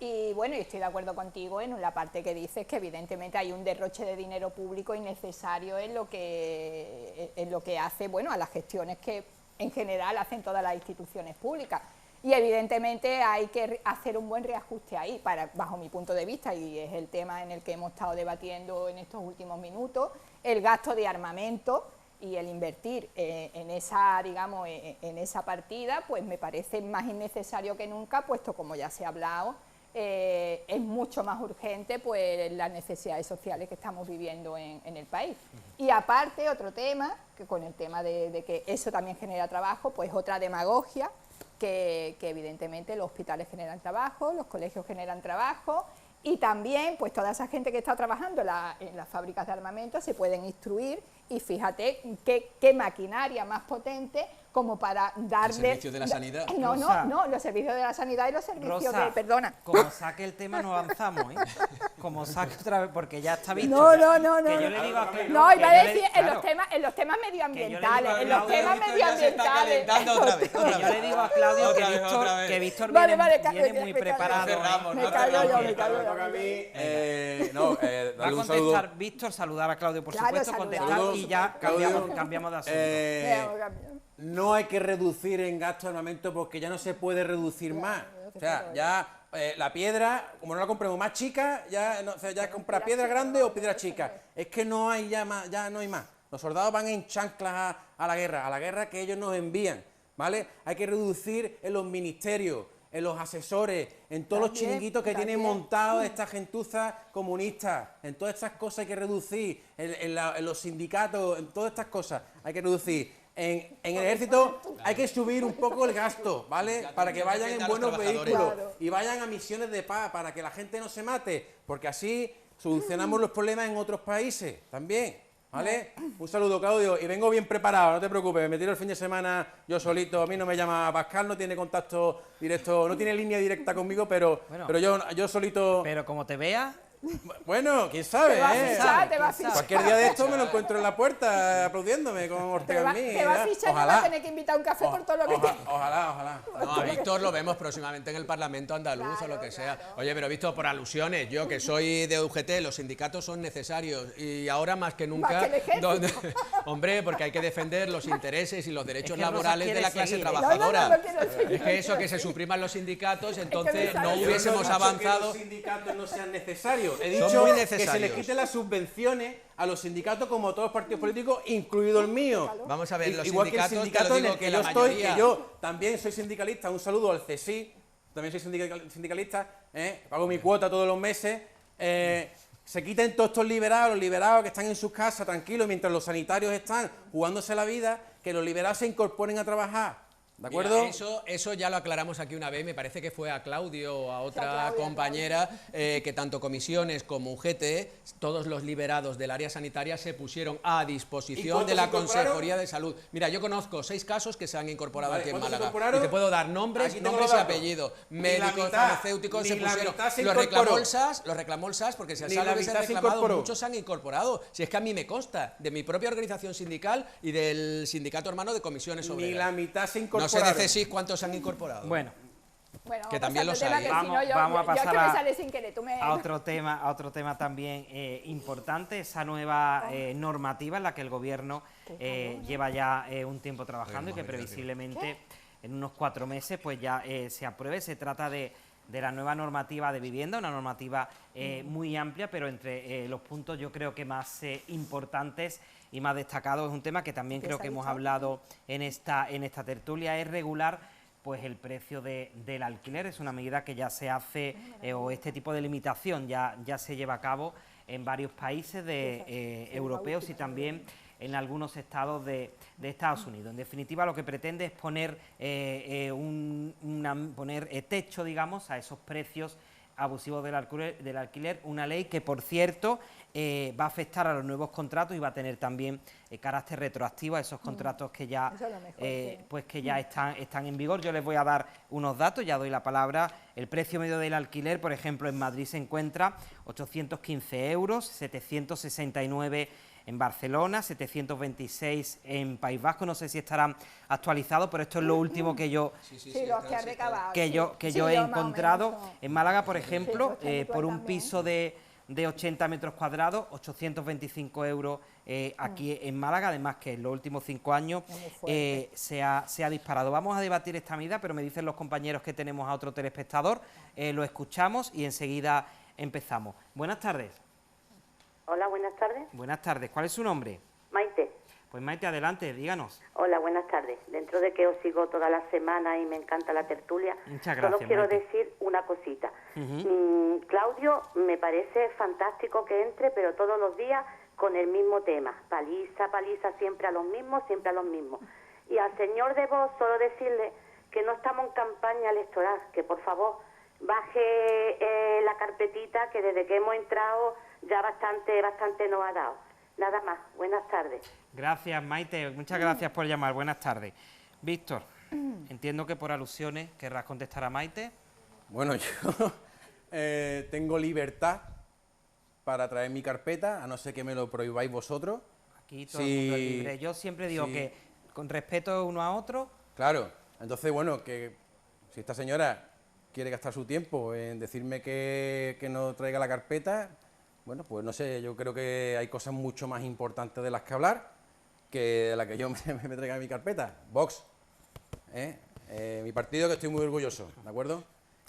[SPEAKER 3] Y bueno, y estoy de acuerdo contigo en la parte que dices que evidentemente hay un derroche de dinero público innecesario en lo que hace, bueno, a las gestiones que en general hacen todas las instituciones públicas. Y evidentemente hay que hacer un buen reajuste ahí, bajo mi punto de vista, y es el tema en el que hemos estado debatiendo en estos últimos minutos, el gasto de armamento y el invertir en esa, digamos, en esa partida, pues me parece más innecesario que nunca, puesto, como ya se ha hablado, es mucho más urgente pues las necesidades sociales que estamos viviendo en el país. Y aparte, otro tema, que con el tema de que eso también genera trabajo, pues otra demagogia, que evidentemente los hospitales generan trabajo, los colegios generan trabajo, y también pues toda esa gente que está trabajando en las fábricas de armamento se pueden instruir, y fíjate qué maquinaria más potente como para darle...
[SPEAKER 4] ¿Los servicios de la sanidad?
[SPEAKER 3] No, los servicios de la sanidad y los servicios
[SPEAKER 1] Rosa,
[SPEAKER 3] de... Perdona.
[SPEAKER 1] Como saque el tema no avanzamos, ¿eh? Como saque otra vez, porque ya está visto.
[SPEAKER 3] No.
[SPEAKER 1] Que yo le digo a Claudio...
[SPEAKER 3] No, iba a decir
[SPEAKER 1] claro,
[SPEAKER 3] en los temas medioambientales.
[SPEAKER 1] Que
[SPEAKER 3] En los temas medioambientales.
[SPEAKER 1] yo le digo a Claudio que Víctor viene muy preparado.
[SPEAKER 3] Me callo yo.
[SPEAKER 1] Va a contestar Víctor, saludar a Claudio, por supuesto, contestar y ya cambiamos de asunto.
[SPEAKER 2] No hay que reducir en gasto de armamento porque ya no se puede reducir más. O sea, ya la piedra, como no la compremos más chica, ya compra piedra grande o piedra chica. Es que no hay ya no hay más. Los soldados van en chanclas a la guerra que ellos nos envían, ¿vale? Hay que reducir en los ministerios, en los asesores, en todos los chiringuitos que tienen montados esta gentuza comunista, en todas estas cosas hay que reducir, en los sindicatos, en todas estas cosas hay que reducir. En el ejército hay que subir un poco el gasto, ¿vale? Para que vayan en buenos vehículos y vayan a misiones de paz, para que la gente no se mate, porque así solucionamos los problemas en otros países también. ¿vale? Un saludo, Claudio, y vengo bien preparado, no te preocupes, me tiro el fin de semana yo solito, a mí no me llama Pascal, no tiene contacto directo, no tiene línea directa conmigo, pero yo solito...
[SPEAKER 1] Pero como te vea...
[SPEAKER 2] Bueno, quién sabe,
[SPEAKER 3] te va a fichar.
[SPEAKER 2] Cualquier día de esto me lo encuentro en la puerta aplaudiéndome con Ortega en mí.
[SPEAKER 3] Te va a fichar y me va a tener que invitar a un café por todo lo que te...
[SPEAKER 2] Ojalá.
[SPEAKER 4] No, a Víctor lo vemos próximamente en el Parlamento andaluz o lo que sea. Oye, pero Víctor, por alusiones, yo que soy de UGT, los sindicatos son necesarios y ahora más que nunca... Hombre, porque hay que defender los intereses y los derechos laborales de la clase trabajadora. Es que eso, que se supriman los sindicatos, entonces no hubiésemos avanzado...
[SPEAKER 2] Que los sindicatos no sean necesarios. He dicho que se les quite las subvenciones a los sindicatos como a todos los partidos políticos, incluido el mío.
[SPEAKER 4] Vamos a ver, los
[SPEAKER 2] igual
[SPEAKER 4] sindicatos,
[SPEAKER 2] que el sindicato en el que yo
[SPEAKER 4] estoy,
[SPEAKER 2] que yo también soy sindicalista, un saludo al CSI, también soy sindicalista, pago mi cuota todos los meses, se quiten todos estos liberados, los liberados que están en sus casas tranquilos mientras los sanitarios están jugándose la vida, que los liberados se incorporen a trabajar. ¿De acuerdo?
[SPEAKER 4] Mira, eso ya lo aclaramos aquí una vez, me parece que fue a Claudio o a otra compañera, que tanto comisiones como UGT, todos los liberados del área sanitaria se pusieron a disposición de la Consejería de Salud. Mira, yo conozco 6 casos que se han incorporado aquí en Málaga. Y te puedo dar nombres y apellidos. Médicos, farmacéuticos se pusieron. Los reclamó el SAS, porque si el SAS lo hubiese reclamado, muchos se han incorporado. Si es que a mí me consta, de mi propia organización sindical y del sindicato hermano de comisiones obreras.
[SPEAKER 2] Ni la mitad se incorporó.
[SPEAKER 4] No sé de CSIC cuántos se han incorporado.
[SPEAKER 1] Bueno,
[SPEAKER 4] que también los hay.
[SPEAKER 1] Vamos a pasar a otro tema también importante, esa nueva normativa en la que el Gobierno lleva ya un tiempo trabajando y que previsiblemente en unos 4 meses pues ya se apruebe. Se trata de la nueva normativa de vivienda, una normativa muy amplia, pero entre los puntos yo creo que más importantes y más destacado es un tema que también creo que hemos hablado en esta tertulia, es regular pues el precio del alquiler. Es una medida que ya se hace, o este tipo de limitación ya se lleva a cabo en varios países europeos y también en algunos estados de Estados Unidos. En definitiva, lo que pretende es poner techo, digamos, a esos precios abusivos del alquiler, una ley que, por cierto, va a afectar a los nuevos contratos y va a tener también carácter retroactivo a esos contratos que ya, están en vigor. Yo les voy a dar unos datos, ya doy la palabra. El precio medio del alquiler, por ejemplo, en Madrid se encuentra 815 euros, 769 en Barcelona, 726 en País Vasco. No sé si estarán actualizados, pero esto es lo último que yo he encontrado. En Málaga, por ejemplo, por un piso de 80 metros cuadrados, 825 euros aquí en Málaga, además que en los últimos 5 años se ha disparado. Vamos a debatir esta medida, pero me dicen los compañeros que tenemos a otro telespectador, lo escuchamos y enseguida empezamos. Buenas tardes.
[SPEAKER 12] Hola, buenas tardes.
[SPEAKER 1] Buenas tardes. ¿Cuál es su nombre?
[SPEAKER 12] Maite.
[SPEAKER 1] Pues Maite, adelante, díganos.
[SPEAKER 12] Hola, buenas tardes. Dentro de que os sigo toda la semana y me encanta la tertulia,
[SPEAKER 1] muchas gracias,
[SPEAKER 12] solo quiero
[SPEAKER 1] Maite.
[SPEAKER 12] decir una cosita. Claudio, me parece fantástico que entre, pero todos los días con el mismo tema. Paliza, siempre a los mismos, Y al señor de Vox solo decirle que no estamos en campaña electoral, que por favor baje la carpetita, que desde que hemos entrado ya bastante nos ha dado. Nada más, buenas tardes.
[SPEAKER 1] Gracias, Maite, muchas gracias por llamar, buenas tardes. Víctor, entiendo que por alusiones querrás contestar a Maite.
[SPEAKER 2] Bueno, yo tengo libertad para traer mi carpeta, a no ser que me lo prohibáis vosotros.
[SPEAKER 1] Aquí todo el mundo es libre. Yo siempre digo que con respeto uno a otro.
[SPEAKER 2] Claro, entonces bueno, que si esta señora quiere gastar su tiempo en decirme que no traiga la carpeta, bueno, pues no sé, yo creo que hay cosas mucho más importantes de las que hablar que de la que yo me traiga mi carpeta. Vox, mi partido, que estoy muy orgulloso, ¿de acuerdo?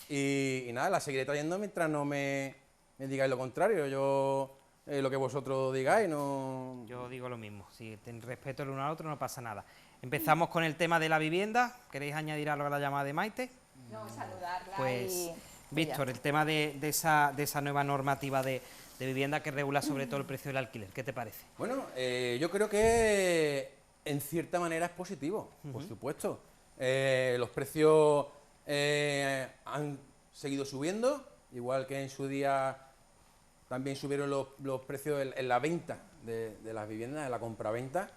[SPEAKER 2] Y nada, la seguiré trayendo mientras no me digáis lo contrario. Yo, lo que vosotros digáis, no...
[SPEAKER 1] Yo digo lo mismo, si ten respeto el uno al otro no pasa nada. Empezamos con el tema de la vivienda. ¿Queréis añadir algo a la llamada de Maite?
[SPEAKER 3] No, saludarla.
[SPEAKER 1] Pues, Víctor, el tema de esa nueva normativa de vivienda que regula sobre todo el precio del alquiler, ¿qué te parece?
[SPEAKER 2] Bueno, yo creo que en cierta manera es positivo, por supuesto. Los precios han seguido subiendo, igual que en su día, pues, bueno, pues se han reducido, pues, los precios. Pero bueno, yo creo que también subieron los precios en la venta de las viviendas, en la compraventa,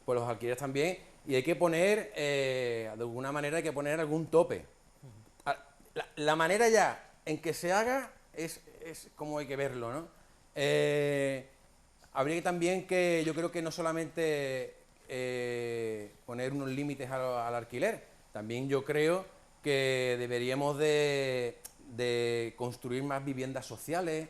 [SPEAKER 2] pues los alquileres también, y hay que poner, de alguna manera hay que poner algún tope. La manera ya en que se haga es como hay que verlo, ¿no? Habría también que, yo creo que no solamente poner unos límites al alquiler, también yo creo que deberíamos de construir más viviendas sociales,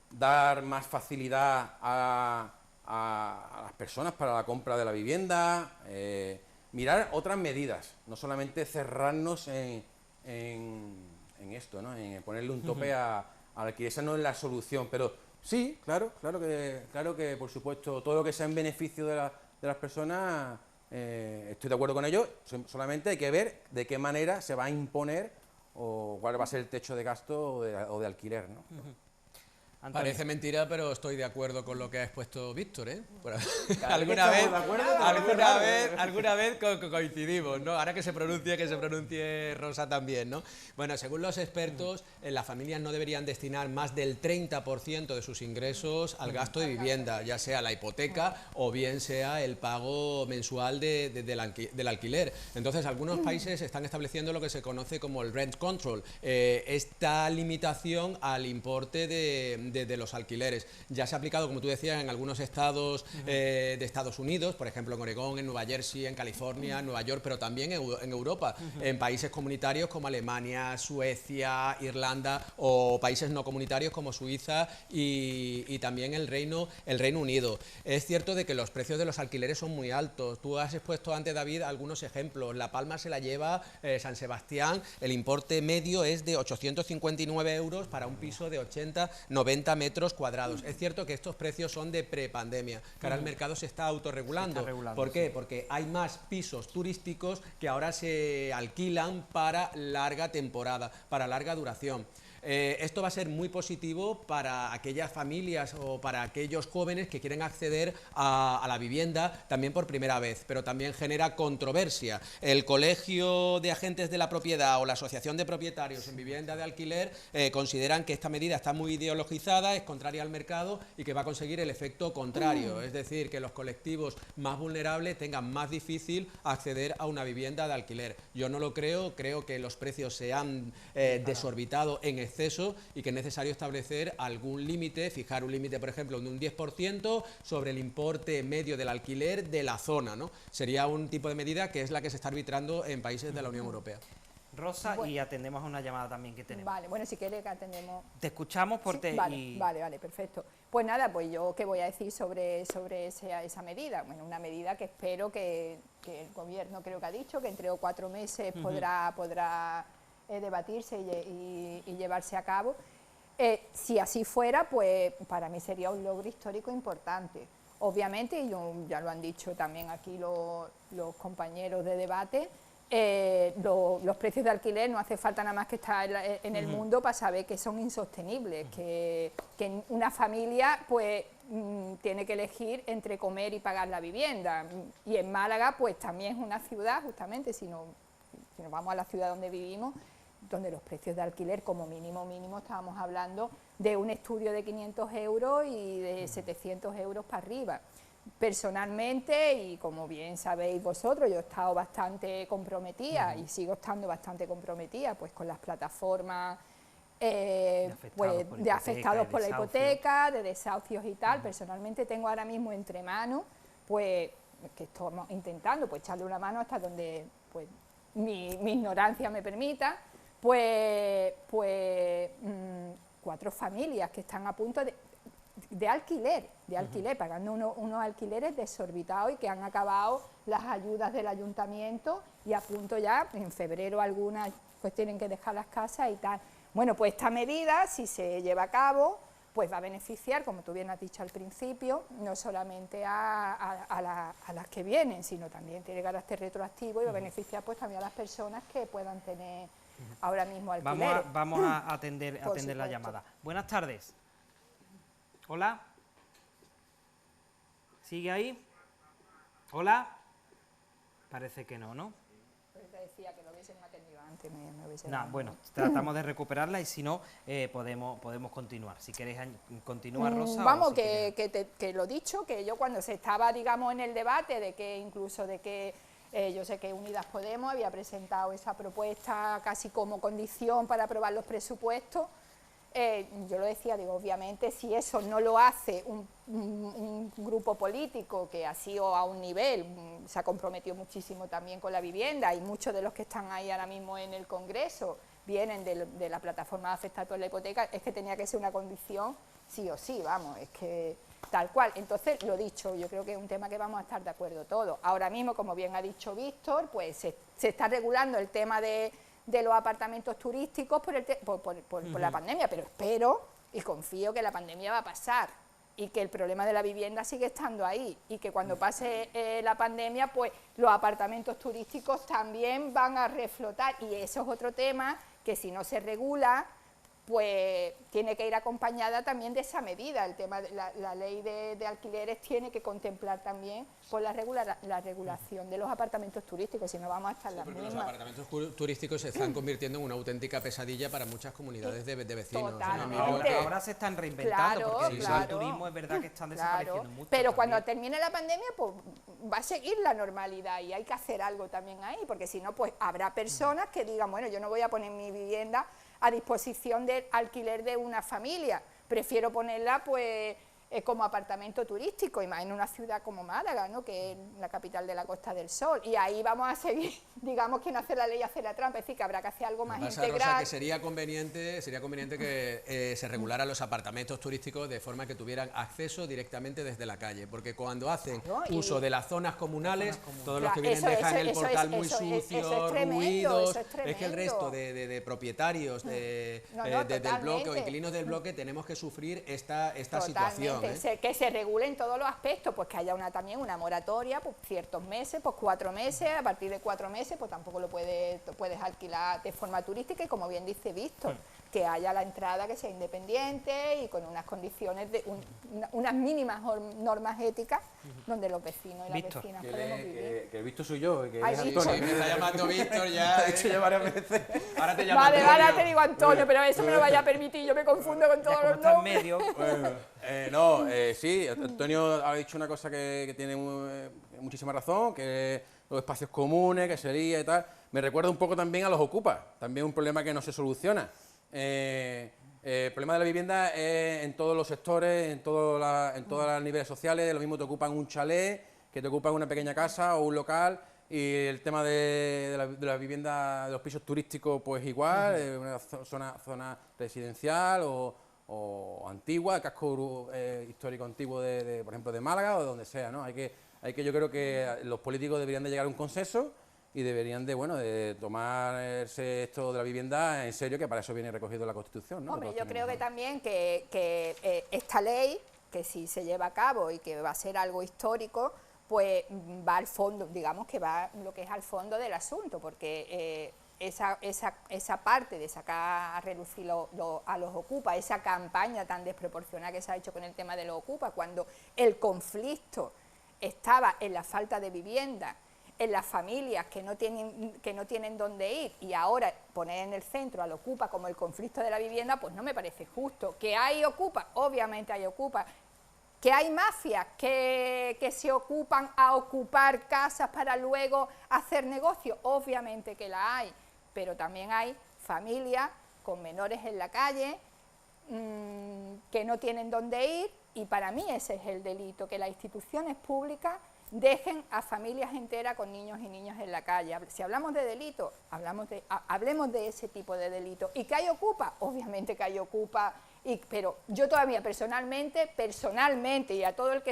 [SPEAKER 2] dar más facilidad a las personas para la compra de la vivienda, mirar otras medidas, no solamente cerrarnos en esto, ¿no? En ponerle un tope al alquiler. Esa no es la solución, pero sí, claro que por supuesto todo lo que sea en beneficio de las personas, estoy de acuerdo con ello. Solamente hay que ver de qué manera se va a imponer o cuál va a ser el techo de gasto o de alquiler, ¿no?
[SPEAKER 4] Parece mentira, pero estoy de acuerdo con lo que ha expuesto Víctor, ¿eh? Alguna vez coincidimos, ¿no? Ahora que se pronuncie Rosa también, ¿no? Bueno, según los expertos, las familias no deberían destinar más del 30% de sus ingresos al gasto de vivienda, ya sea la hipoteca o bien sea el pago mensual del alquiler. Entonces, algunos países están estableciendo lo que se conoce como el rent control, esta limitación al importe de los alquileres. Ya se ha aplicado, como tú decías, en algunos estados de Estados Unidos, por ejemplo en Oregón, en Nueva Jersey, en California, en Nueva York, pero también en Europa, en países comunitarios como Alemania, Suecia, Irlanda, o países no comunitarios como Suiza y también el Reino Unido. Es cierto de que los precios de los alquileres son muy altos. Tú has expuesto antes, David, algunos ejemplos. La Palma se la lleva San Sebastián, el importe medio es de 859 euros para un piso de 80-90 metros cuadrados. Es cierto que estos precios son de prepandemia, que ahora el mercado se está autorregulando. ¿Por qué? Porque hay más pisos turísticos que ahora se alquilan para larga temporada, para larga duración. Esto va a ser muy positivo para aquellas familias o para aquellos jóvenes que quieren acceder a la vivienda también por primera vez, pero también genera controversia. El Colegio de Agentes de la Propiedad o la Asociación de Propietarios en Vivienda de Alquiler consideran que esta medida está muy ideologizada, es contraria al mercado y que va a conseguir el efecto contrario, es decir, que los colectivos más vulnerables tengan más difícil acceder a una vivienda de alquiler. Yo no lo creo, creo que los precios se han desorbitado en exceso y que es necesario establecer algún límite, fijar un límite, por ejemplo, de un 10% sobre el importe medio del alquiler de la zona, ¿no? Sería un tipo de medida que es la que se está arbitrando en países de la Unión Europea.
[SPEAKER 1] Rosa, y atendemos a una llamada también que tenemos.
[SPEAKER 3] Vale, bueno, si quieres que atendemos...
[SPEAKER 1] Te escuchamos porque...
[SPEAKER 3] Sí, vale, perfecto. Pues nada, pues yo qué voy a decir sobre esa medida. Bueno, una medida que espero que el gobierno, creo que ha dicho, que en 3 o 4 meses podrá debatirse y llevarse a cabo. Si así fuera, pues para mí sería un logro histórico importante. Obviamente, y ya lo han dicho también aquí los compañeros de debate, los precios de alquiler no hace falta nada más que estar en el mundo para saber que son insostenibles, que una familia pues tiene que elegir entre comer y pagar la vivienda. Y en Málaga pues también es una ciudad, justamente, si nos vamos a la ciudad donde vivimos, donde los precios de alquiler como mínimo estábamos hablando de un estudio de 500 euros y de 700 euros para arriba. Personalmente, y como bien sabéis vosotros, yo he estado bastante comprometida y sigo estando bastante comprometida pues con las plataformas de afectados por la hipoteca, de desahucios y tal. Personalmente tengo ahora mismo entre manos, pues que estamos intentando pues echarle una mano hasta donde pues mi ignorancia me permita, 4 familias que están a punto de alquiler, pagando unos alquileres desorbitados y que han acabado las ayudas del ayuntamiento y a punto ya, en febrero algunas pues tienen que dejar las casas y tal. Bueno, pues esta medida, si se lleva a cabo, pues va a beneficiar, como tú bien has dicho al principio, no solamente a las que vienen, sino también tiene carácter retroactivo y va a beneficiar pues también a las personas que puedan tener ahora mismo alquileres.
[SPEAKER 1] Vamos a atender la llamada. Buenas tardes. Hola. ¿Sigue ahí? Hola. Parece que no, ¿no?
[SPEAKER 3] decía que lo hubiesen atendido antes, me hubiesen...
[SPEAKER 1] Bueno, tratamos de recuperarla y si no, podemos continuar. Si queréis continuar, Rosa.
[SPEAKER 3] Vamos,
[SPEAKER 1] si
[SPEAKER 3] que lo dicho, que yo cuando se estaba, digamos, en el debate de que incluso de que yo sé que Unidas Podemos había presentado esa propuesta casi como condición para aprobar los presupuestos, yo lo decía, digo, obviamente si eso no lo hace un grupo político que ha sido a un nivel, se ha comprometido muchísimo también con la vivienda, y muchos de los que están ahí ahora mismo en el Congreso vienen de la plataforma afectada por la hipoteca, es que tenía que ser una condición sí o sí, vamos, es que tal cual. Entonces, lo dicho, yo creo que es un tema que vamos a estar de acuerdo todos. Ahora mismo, como bien ha dicho Víctor, pues se está regulando el tema de los apartamentos turísticos por la pandemia, pero espero y confío que la pandemia va a pasar y que el problema de la vivienda sigue estando ahí y que cuando pase la pandemia, pues los apartamentos turísticos también van a reflotar, y eso es otro tema que si no se regula, pues tiene que ir acompañada también de esa medida. El tema de la ley de alquileres tiene que contemplar también por la regulación de los apartamentos turísticos, si no vamos a estar las mismas.
[SPEAKER 4] Los apartamentos turísticos se están convirtiendo en una auténtica pesadilla para muchas comunidades de vecinos.
[SPEAKER 1] Ahora se están reinventando, porque el turismo es verdad que están desapareciendo mucho.
[SPEAKER 3] Pero cuando termine la pandemia, pues va a seguir la normalidad y hay que hacer algo también ahí, porque si no, pues habrá personas que digan, bueno, yo no voy a poner mi vivienda a disposición del alquiler de una familia, prefiero ponerla pues como apartamento turístico, y más en una ciudad como Málaga, ¿no?, que es la capital de la Costa del Sol, y ahí vamos a seguir, digamos, quien hace la ley hace la trampa, es decir, que habrá que hacer algo más integral.
[SPEAKER 4] Rosa, que sería conveniente que se regularan los apartamentos turísticos de forma que tuvieran acceso directamente desde la calle, porque cuando hacen uso de las zonas comunales, todos los que vienen dejan el portal muy sucio, ruidos, es que el resto de propietarios del bloque o inquilinos del bloque tenemos que sufrir esta situación.
[SPEAKER 3] Que se regulen todos los aspectos, pues que haya también una moratoria por ciertos meses, pues 4 meses, a partir de 4 meses pues tampoco lo puedes alquilar de forma turística, y como bien dice Víctor, que haya la entrada que sea independiente y con unas condiciones unas mínimas normas éticas donde los vecinos y las vecinas podemos vivir.
[SPEAKER 2] Que Víctor soy yo, que
[SPEAKER 3] es
[SPEAKER 2] Antonio.
[SPEAKER 4] Sí, me está llamando Víctor ya.
[SPEAKER 2] He dicho ya varias veces.
[SPEAKER 4] Ahora te llamo Antonio.
[SPEAKER 3] Ahora te digo Antonio, pero eso me lo vaya a permitir, yo me confundo con todos los nombres.
[SPEAKER 2] Sí, Antonio ha dicho una cosa que tiene muchísima razón, que los espacios comunes, que sería y tal. Me recuerda un poco también a los ocupas, también un problema que no se soluciona. El problema de la vivienda es en todos los sectores, en todos los niveles sociales. Lo mismo te ocupan un chalet, que te ocupan una pequeña casa o un local, y el tema de la vivienda, de los pisos turísticos, pues igual, una zona residencial o antigua, el casco histórico antiguo por ejemplo, de Málaga o de donde sea, ¿no? Yo creo que los políticos deberían de llegar a un consenso y deberían de tomarse esto de la vivienda en serio, que para eso viene recogido en la Constitución, ¿no?
[SPEAKER 3] Hombre, yo creo que también que esta ley, que si se lleva a cabo y que va a ser algo histórico, pues va al fondo, digamos que va lo que es al fondo del asunto, porque esa parte de sacar a relucir a los ocupas, esa campaña tan desproporcionada que se ha hecho con el tema de los ocupas, cuando el conflicto estaba en la falta de vivienda, en las familias que no tienen dónde ir, y ahora poner en el centro al ocupa como el conflicto de la vivienda, pues no me parece justo. ¿Que hay ocupa? Obviamente hay ocupa. ¿Que hay mafias que se ocupan a ocupar casas para luego hacer negocio? Obviamente que la hay, pero también hay familias con menores en la calle que no tienen dónde ir, y para mí ese es el delito, que las instituciones públicas dejen a familias enteras con niños y niñas en la calle. Si hablamos de delito, hablemos de ese tipo de delito. ¿Y que hay ocupa? Obviamente que hay ocupa, pero yo todavía personalmente, y a todo el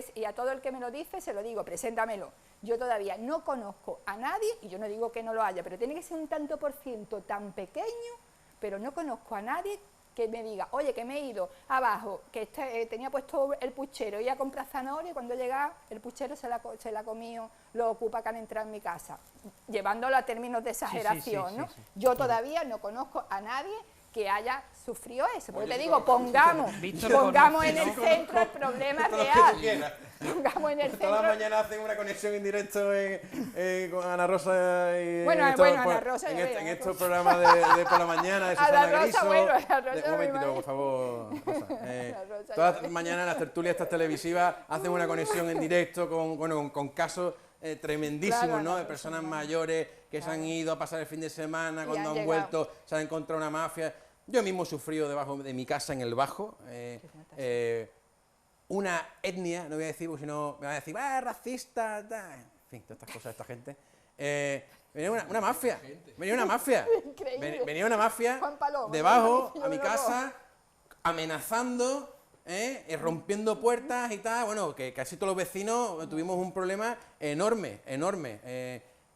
[SPEAKER 3] que me lo dice, se lo digo, preséntamelo. Yo todavía no conozco a nadie, y yo no digo que no lo haya, pero tiene que ser un tanto por ciento tan pequeño, pero no conozco a nadie que me diga, oye, que me he ido abajo, que tenía puesto el puchero, iba a comprar zanahoria, y cuando llegaba el puchero se la comió, lo ocupa que han entrado en mi casa, llevándolo a términos de exageración, ¿no? Yo todavía no conozco a nadie que haya sufrido eso. Porque te digo, pongamos en el centro el problema real. Pongamos en el centro.
[SPEAKER 2] Todas las mañanas hacen una conexión en directo con Ana Rosa y
[SPEAKER 3] Ana Rosa
[SPEAKER 2] en estos programas de por la mañana de Susana Griso. Un momentito, por favor, Rosa. Todas las mañanas las tertulias estas televisivas hacen una conexión en directo con casos tremendísimos, ¿no? De personas mayores que se han ido a pasar el fin de semana, cuando han vuelto se han encontrado una mafia. Yo mismo he sufrido debajo de mi casa en el Bajo una etnia, no voy a decir porque si no me van a decir, racista, en fin, todas estas cosas de esta gente. Venía una mafia, venía una mafia debajo a mi casa amenazando, rompiendo puertas y tal. Bueno, que casi todos los vecinos tuvimos un problema enorme.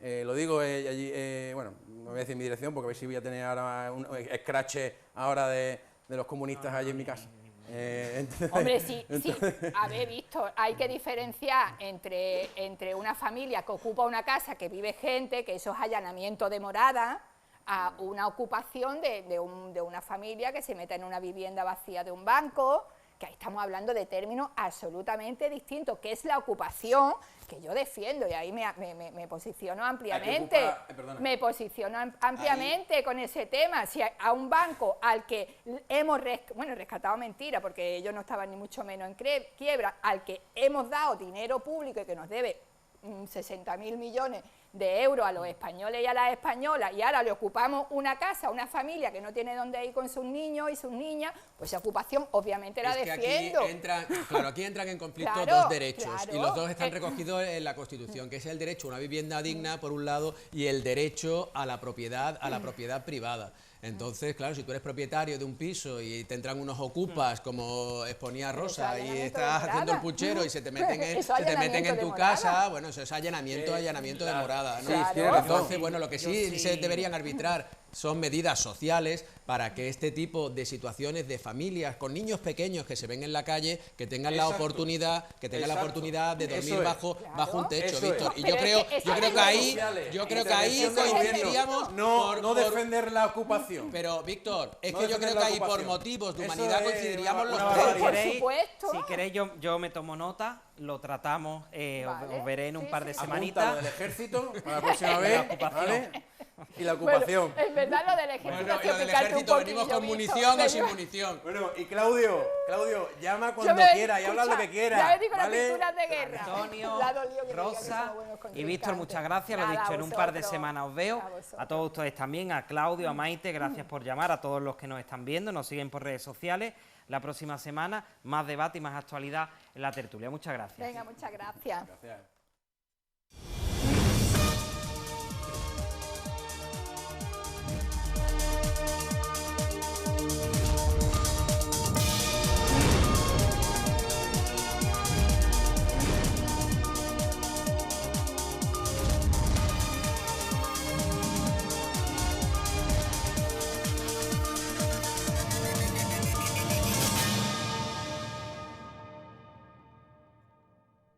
[SPEAKER 2] Lo digo allí, bueno, no voy a decir mi dirección porque a ver si voy a tener ahora un scratch ahora de los comunistas allí en mi casa.
[SPEAKER 3] Hombre, sí, habéis visto, hay que diferenciar entre una familia que ocupa una casa, que vive gente, que eso es allanamiento de morada, a una ocupación de una familia que se mete en una vivienda vacía de un banco, que ahí estamos hablando de términos absolutamente distintos, que es la ocupación que yo defiendo, y ahí me posiciono ampliamente. Con ese tema. Si a un banco al que hemos rescatado, mentira, porque ellos no estaban ni mucho menos en quiebra, al que hemos dado dinero público y que nos debe 60.000 millones de euros a los españoles y a las españolas, y ahora le ocupamos una casa a una familia que no tiene dónde ir con sus niños y sus niñas, pues esa ocupación obviamente la defiendo.
[SPEAKER 4] Aquí entran en conflicto dos derechos, y los dos están recogidos en la Constitución, que es el derecho a una vivienda digna, por un lado, y el derecho a la propiedad privada. Entonces, claro, si tú eres propietario de un piso y te entran unos ocupas, como exponía Rosa, y estás haciendo el puchero y se te meten en tu casa, bueno, eso es allanamiento de morada, ¿no? Entonces, bueno, lo que sí se deberían arbitrar son medidas sociales para que este tipo de situaciones de familias con niños pequeños que se ven en la calle, que tengan la oportunidad, de dormir bajo un techo, Víctor. Y yo creo que ahí coincidiríamos
[SPEAKER 2] no defender la ocupación.
[SPEAKER 4] Pero, Víctor, es que yo creo que ahí por motivos de humanidad coincidiríamos los
[SPEAKER 3] tres.
[SPEAKER 1] Si queréis, yo me tomo nota, lo tratamos, os veré en un par de semanitas.
[SPEAKER 2] Apunta lo del ejército para la próxima vez, ¿vale? Y la ocupación.
[SPEAKER 3] Bueno, es verdad lo del ejército.
[SPEAKER 4] Bueno, y lo del ejército, venimos con munición o sin munición.
[SPEAKER 2] Bueno, y Claudio, llama cuando quiera y habla lo que quiera.
[SPEAKER 3] Ya me digo las pinturas de guerra.
[SPEAKER 1] Antonio, Rosa y Víctor, muchas gracias. Lo he dicho, en un par de semanas os veo. A todos ustedes también, a Claudio, a Maite, gracias por llamar, a todos los que nos están viendo, nos siguen por redes sociales. La próxima semana, más debate y más actualidad en la tertulia. Muchas gracias.
[SPEAKER 3] Venga, muchas gracias.